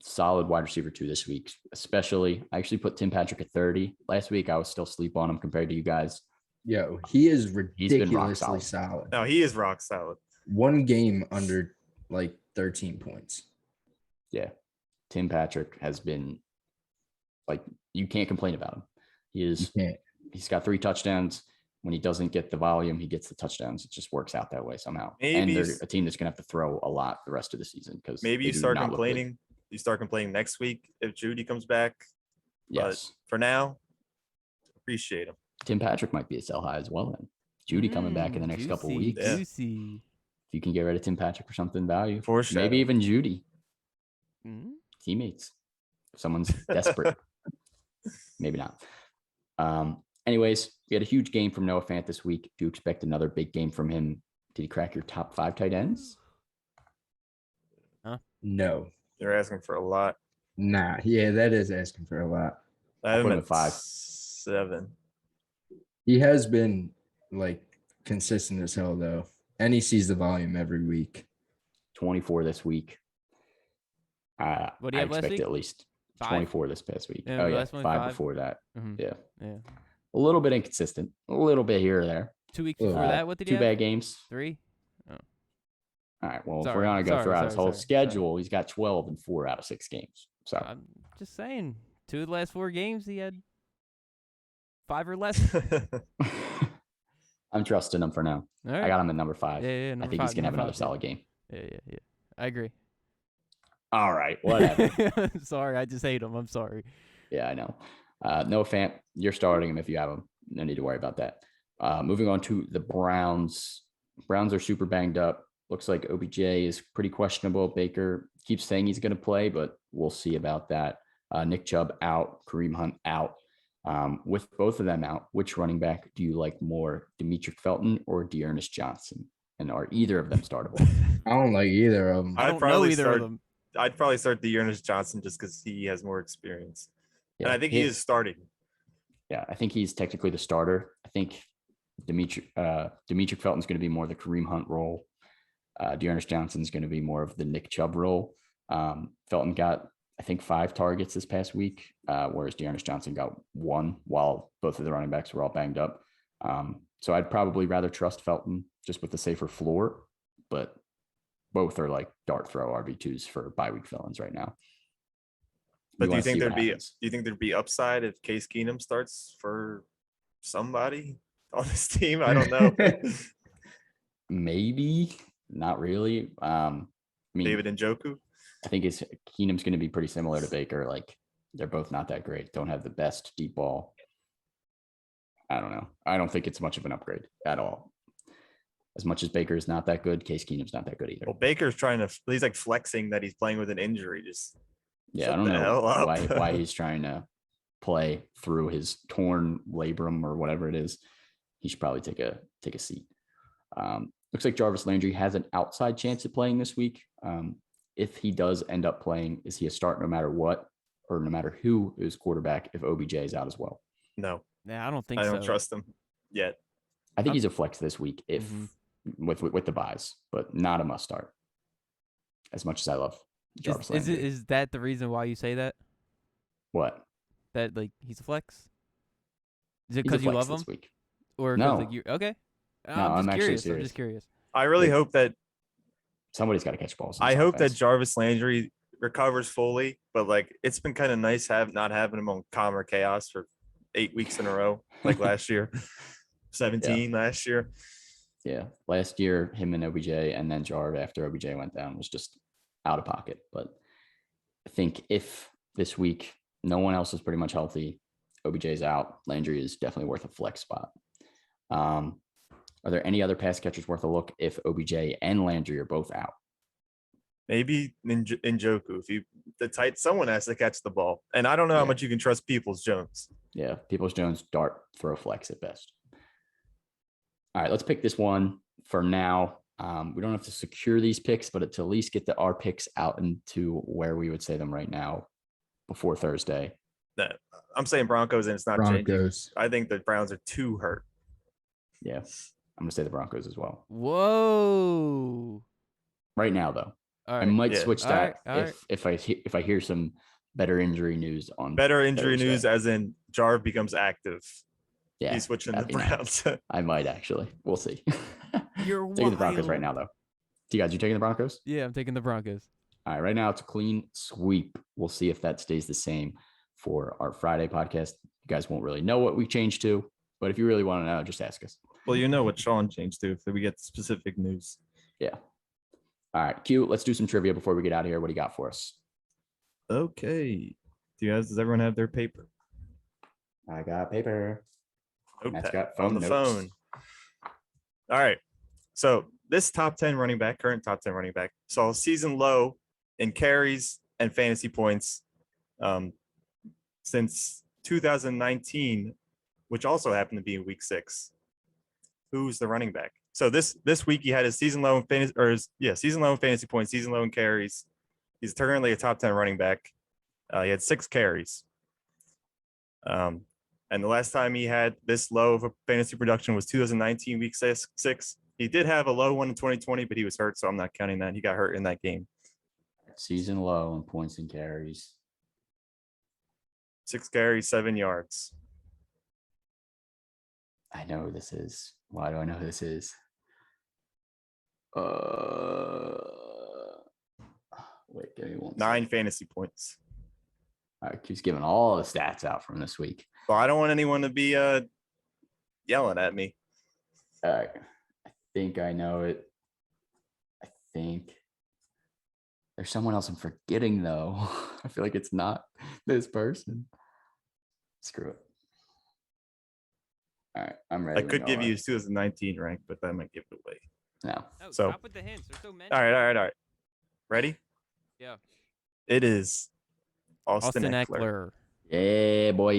Solid wide receiver 2 this week, especially. I actually put Tim Patrick at 30. Last week, I was still asleep on him compared to you guys. Yo, he is He's been rock ridiculously solid. solid. No, he is rock solid. One game under like 13 points. Yeah, Tim Patrick has been like, you can't complain about him. He's got 3 touchdowns. When he doesn't get the volume, he gets the touchdowns. It just works out that way somehow. And they're a team that's going to have to throw a lot the rest of the season because maybe you start complaining. You start complaining next week if Judy comes back. Yes. But for now, appreciate him. Tim Patrick might be a sell high as well then. Judy coming back in the next couple of weeks. Yeah. Juicy. If you can get rid of Tim Patrick for something value. For sure. Maybe even Judy. Teammates. If someone's desperate. Maybe not. Anyways, we had a huge game from Noah Fant this week. Do you expect another big game from him? Did he crack your top 5 tight ends? No. You're asking for a lot. Nah. Yeah, that is asking for a lot. I have him him at at 5. 7. He has been like consistent as hell though. And he sees the volume every week. 24 this week. What do you have last week? At least 5? 24 this past week. Yeah, Oh yeah, last one, 5 5. before that. Mhm. Yeah. Yeah. A little bit inconsistent. A little bit here or there. 2 weeks before that, what did he 2 have? bad games. 3? All right. Well, if Sorry, we're going to go throughout his sorry, whole sorry. schedule, he's got 12 in 4 out of 6 games. So I'm just saying, 2 of the last 4 games, he had 5 or less. I'm trusting him for now. All right. I got him at number 5. Yeah, I number think 5, he's going to have number another 5, solid game. Yeah. I agree. All right. Whatever. Sorry, I just hate him. I'm sorry. Yeah, I know. Noah Fant, you're starting him if you have him. No need to worry about that. Moving on to the Browns. Browns are super banged up. Looks like OBJ is pretty questionable. Baker keeps saying he's going to play, but we'll see about that. Nick Chubb out. Kareem Hunt out. With both of them out, which running back do you like more, Demetric Felton or Dearness Johnson? And are either of them startable? I don't like either of them. I don't know either of them. I'd probably start the Ernest Johnson just because he has more experience. Yeah, and I think he is starting. Yeah, I think he's technically the starter. I think Demetric Felton's going to be more the Kareem Hunt role. Dearness Johnson's going to be more of the Nick Chubb role. Felton got, I think, 5 targets this past week, whereas Dearness Johnson got 1 while both of the running backs were all banged up. So I'd probably rather trust Felton just with the safer floor, but both are like dart throw RB2s for bye week fill-ins right now. But do you think there'd be upside if Case Keenum starts for somebody on this team? I don't know. Maybe, not really. I mean, David Njoku. I think Keenum's going to be pretty similar to Baker. Like, they're both not that great. Don't have the best deep ball. I don't know. I don't think it's much of an upgrade at all. As much as Baker is not that good, Case Keenum's not that good either. Well, Baker's he's like flexing that he's playing with an injury. Just yeah, shut I don't the know hell up. why he's trying to play through his torn labrum or whatever it is. He should probably take a seat. Looks like Jarvis Landry has an outside chance at playing this week. If he does end up playing, is he a start no matter what, or no matter who is quarterback if OBJ is out as well? No. Yeah, I don't think I so. don't trust him yet. I think he's a flex this week if with the buys, but not a must start. As much as I love Jarvis Landry. Is that the reason why you say that? What? That like he's a flex? Is it He's a because you flex love him? this week. Or No. like you okay? No, I'm I'm actually curious. I'm serious. just curious. I really hope that Somebody's got to catch balls. in I this hope that offense. Jarvis Landry recovers fully, but like it's been kind of nice not having him on calm or chaos for 8 weeks in a row, like last year, 17 last year. Yeah, last year him and OBJ, and then Jarv after OBJ went down was just out of pocket. But I think if this week no one else is pretty much healthy, OBJ's out, Landry is definitely worth a flex spot. Are there any other pass catchers worth a look if OBJ and Landry are both out? Maybe Njoku. Someone has to catch the ball, and I don't know how much you can trust Peoples-Jones. Yeah, Peoples-Jones, dart, throw flex at best. All right, let's pick this one for now. We don't have to secure these picks, but to at least get our picks out into where we would say them right now before Thursday. I'm saying Broncos, and it's not changing. Broncos. I think the Browns are too hurt. Yeah, I'm going to say the Broncos as well. Whoa. Right now, though. All right. I might Yeah. switch All that right. if I hear some better injury news on Better injury Thursday. news, as in Jarv becomes active. Yeah, He's switching the that'd be nice. Browns. I might actually. We'll see. You're taking the Broncos wild. right now, though. You taking the Broncos? Yeah, I'm taking the Broncos. All right, right now it's a clean sweep. We'll see if that stays the same for our Friday podcast. You guys won't really know what we changed to, but if you really want to know, just ask us. Well, you know what Sean changed to if we get specific news. Yeah. All right, Q, let's do some trivia before we get out of here. What do you got for us? Okay. Does everyone have their paper? I got paper. Matt's got phone on the notes. phone. All right. So this current top 10 running back, saw a season low in carries and fantasy points since 2019, which also happened to be in week 6. Who's the running back? So this week he had his season low in fantasy points, season low in carries. He's currently a top 10 running back. He had 6 carries. And the last time he had this low of a fantasy production was 2019 week 6. He did have a low one in 2020, but he was hurt, so I'm not counting that. He got hurt in that game. Season low in points and carries. 6 carries, 7 yards. I know who this is. Why do I know who this is? Wait, give me 1 9 fantasy points. All right, he's giving all the stats out from this week. Well, I don't want anyone to be yelling at me. All right, I think I know it. I think there's someone else I'm forgetting, though. I feel like it's not this person. Screw it. All right, I'm ready. I could give you his 2019 rank, but that might give it away. No. Oh, So- stop with the hints. There's so many. All right. Ready? Yeah. It is Austin Eckler. Eckler. Yeah, boy.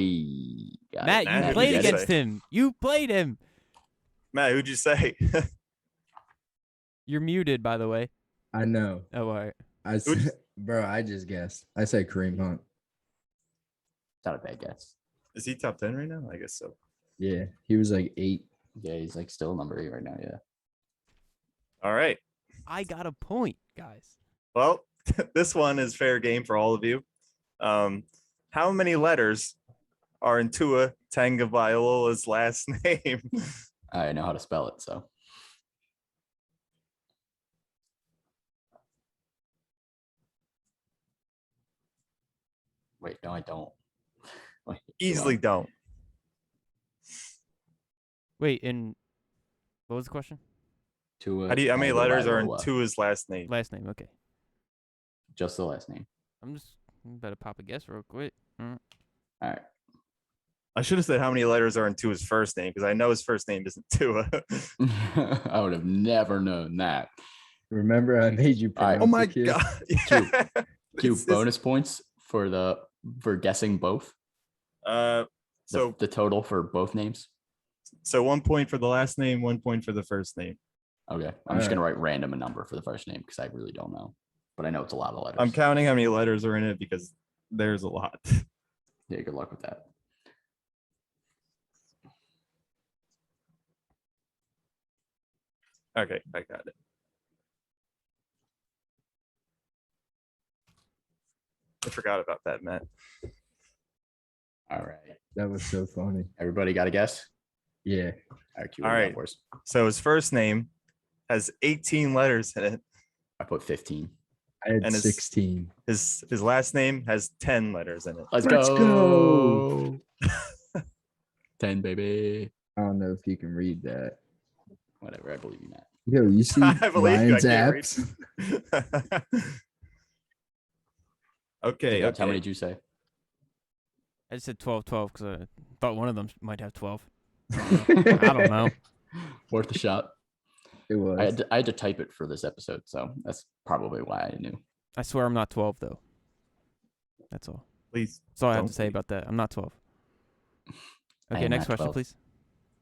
Got Matt, it. you Matt, played who'd you against say? him. You played him. Matt, who'd you say? You're muted, by the way. I know. Oh, all right. I just guessed. I say Kareem Hunt. Not a bad guess. Is he top 10 right now? I guess so. Yeah, he was like 8. Yeah, he's like still number 8 right now. Yeah. All right. I got a point, guys. Well, this one is fair game for all of you. How many letters are in Tua Tagovailoa's last name? I know how to spell it, so. Wait, no, I don't. Wait, Easily don't. Wait, and what was the question? Tua How many letters are in Tagovailoa. Tua's last name? Last name. Okay. Just the last name. I'm better pop a guess real quick. All right. I should have said how many letters are into his first name because I know his first name isn't Tua. I would have never known that. Remember, I made you pronounce Oh my it, kid? god! Q, This is- bonus points for guessing both. So The total for both names. 1 point for the last name, 1 point for the first name. Okay, I'm just gonna write random a number for the first name because I really don't know, but I know it's a lot of letters. I'm counting how many letters are in it because there's a lot. Yeah, good luck with that. Okay, I got it. I forgot about that, Matt. All right, That was so funny. everybody got a guess? Yeah. Q, All what do you got right. for us? So his first name has 18 letters in it. I put 15. I had And his- 16. His last name has 10 letters in it. Let's go. 10, baby. I don't know if you can read that. Whatever, I believe you, Matt. Yo, you see I believe you. I Ryan's can't read. apps? Okay. How Okay. many did you say? I just said 12 because I thought one of them might have 12. I don't know. Worth a shot. It was. I had to type it for this episode, so that's probably why I knew. I swear I'm not 12 though. That's all. Please. That's all I have Don't to say be. about that. I'm not 12. I Okay, am next not question, 12. please.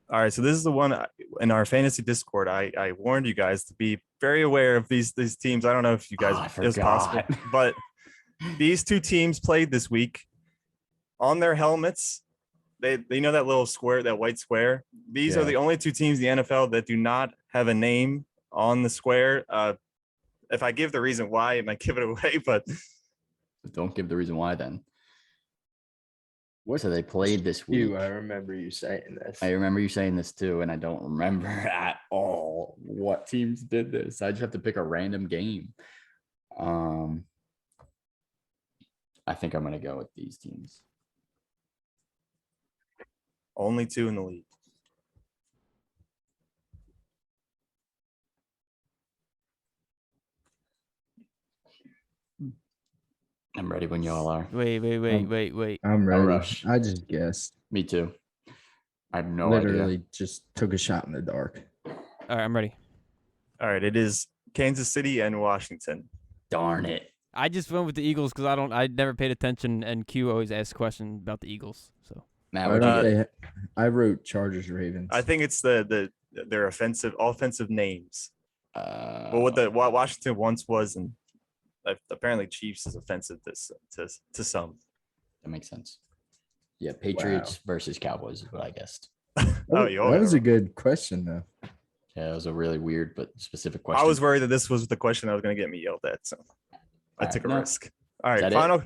All right. So this is the one in our fantasy Discord. I warned you guys to be very aware of these teams. I don't know if you guys I it was possible, forgot. but these two teams played this week. On their helmets, they know that little square, that white square. These are Yeah. the only two teams in the NFL that do not have a name on the square. If I give the reason why, it might give it away, but Don't give the reason why then. So they played this week. I remember you saying this. I remember you saying this too, and I don't remember at all what teams did this. I just have to pick a random game. I think I'm gonna go with these teams. only two in the league. I'm ready when y'all are. Wait. I'm No ready. rush. I just guessed. Me too. I have no Literally idea. just took a shot in the dark. All right, I'm ready. All right, it is Kansas City and Washington. Darn it. I just went with the Eagles because I never paid attention, and Q always asks questions about the Eagles. So Matt, Why what don't you get? I wrote Chargers Ravens. I think it's their offensive names. Well, what the what Washington once was, and apparently Chiefs is offensive to some. That makes sense. Yeah, Patriots versus Cowboys is what I guessed. Oh, you that was are. a good question though. Yeah, it was a really weird but specific question. I was worried that this was the question that was going to get me yelled at, so I All took right, a no. risk. All right, that it? final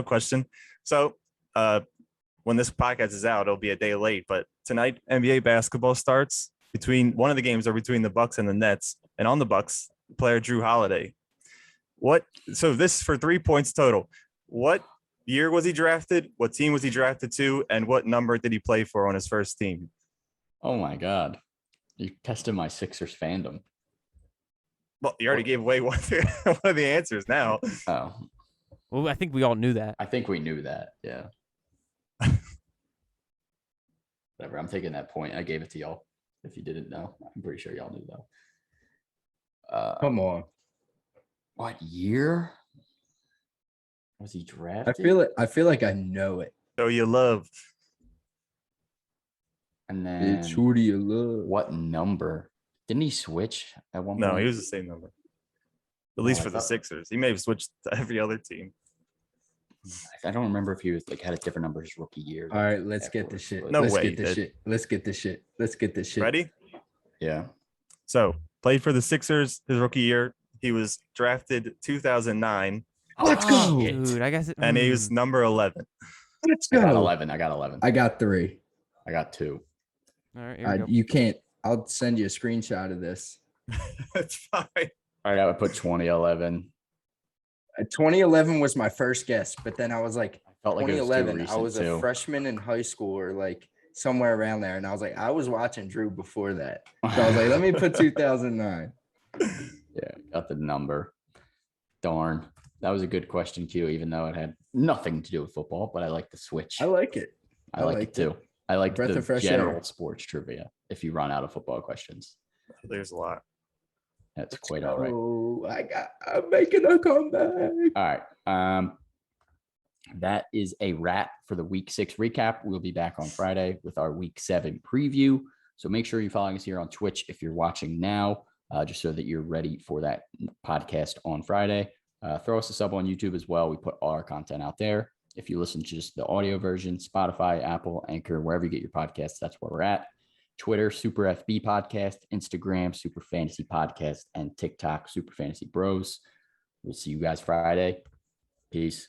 Okay. question. So, when this podcast is out, it'll be a day late, but tonight NBA basketball starts. Between one of the games are between the Bucks and the Nets, and on the Bucks, player Drew Holiday. So this is for 3 points total. What year was he drafted? What team was he drafted to? And what number did he play for on his first team? Oh my God. You tested my Sixers fandom. Well, you already gave away one of the answers now. Oh, well, I think we all knew that. I think we knew that. Yeah. Whatever. I'm taking that point. I gave it to y'all. If you didn't know, I'm pretty sure y'all knew though. Come on. What year was he drafted? I feel like I know it. So you love. And then It's who do you love? what number? Didn't he switch at one No, point? he was the same number. At least I for the thought- Sixers. He may have switched to every other team. I don't remember if he was had a different number his rookie year. All right, let's get this shit. Afterwards, No Let's way, get this Ed. shit. Let's get this shit. Let's get this shit. Ready? Yeah. So played for the Sixers his rookie year. He was drafted 2009, Let's go. Dude, I guess it, and he was number 11. Let's I got go. 11. I got 11. I got 3. I got 2. All right, here we go. You can't. I'll send you a screenshot of this. That's fine. All right, I would put 2011. 2011 was my first guess, but then I was like, I felt like it was too 2011. I recent was too. a freshman in high school or like somewhere around there, and I was like, I was watching Drew before that, so I was like, let me put 2009. Yeah, got the number. Darn. That was a good question, Q, even though it had nothing to do with football, but I like the switch. I like it. I like it too. I like Breath the of fresh general air. sports trivia. If you run out of football questions, There's a lot. that's quite all right. Oh, I'm making a comeback. All right. That is a wrap for the week 6 recap. We'll be back on Friday with our week 7 preview. So make sure you're following us here on Twitch if you're watching now, just so that you're ready for that podcast on Friday. Throw us a sub on YouTube as well. We put all our content out there. If you listen to just the audio version, Spotify, Apple, Anchor, wherever you get your podcasts, that's where we're at. Twitter, Super FB Podcast, Instagram, Super Fantasy Podcast, and TikTok, Super Fantasy Bros. We'll see you guys Friday. Peace.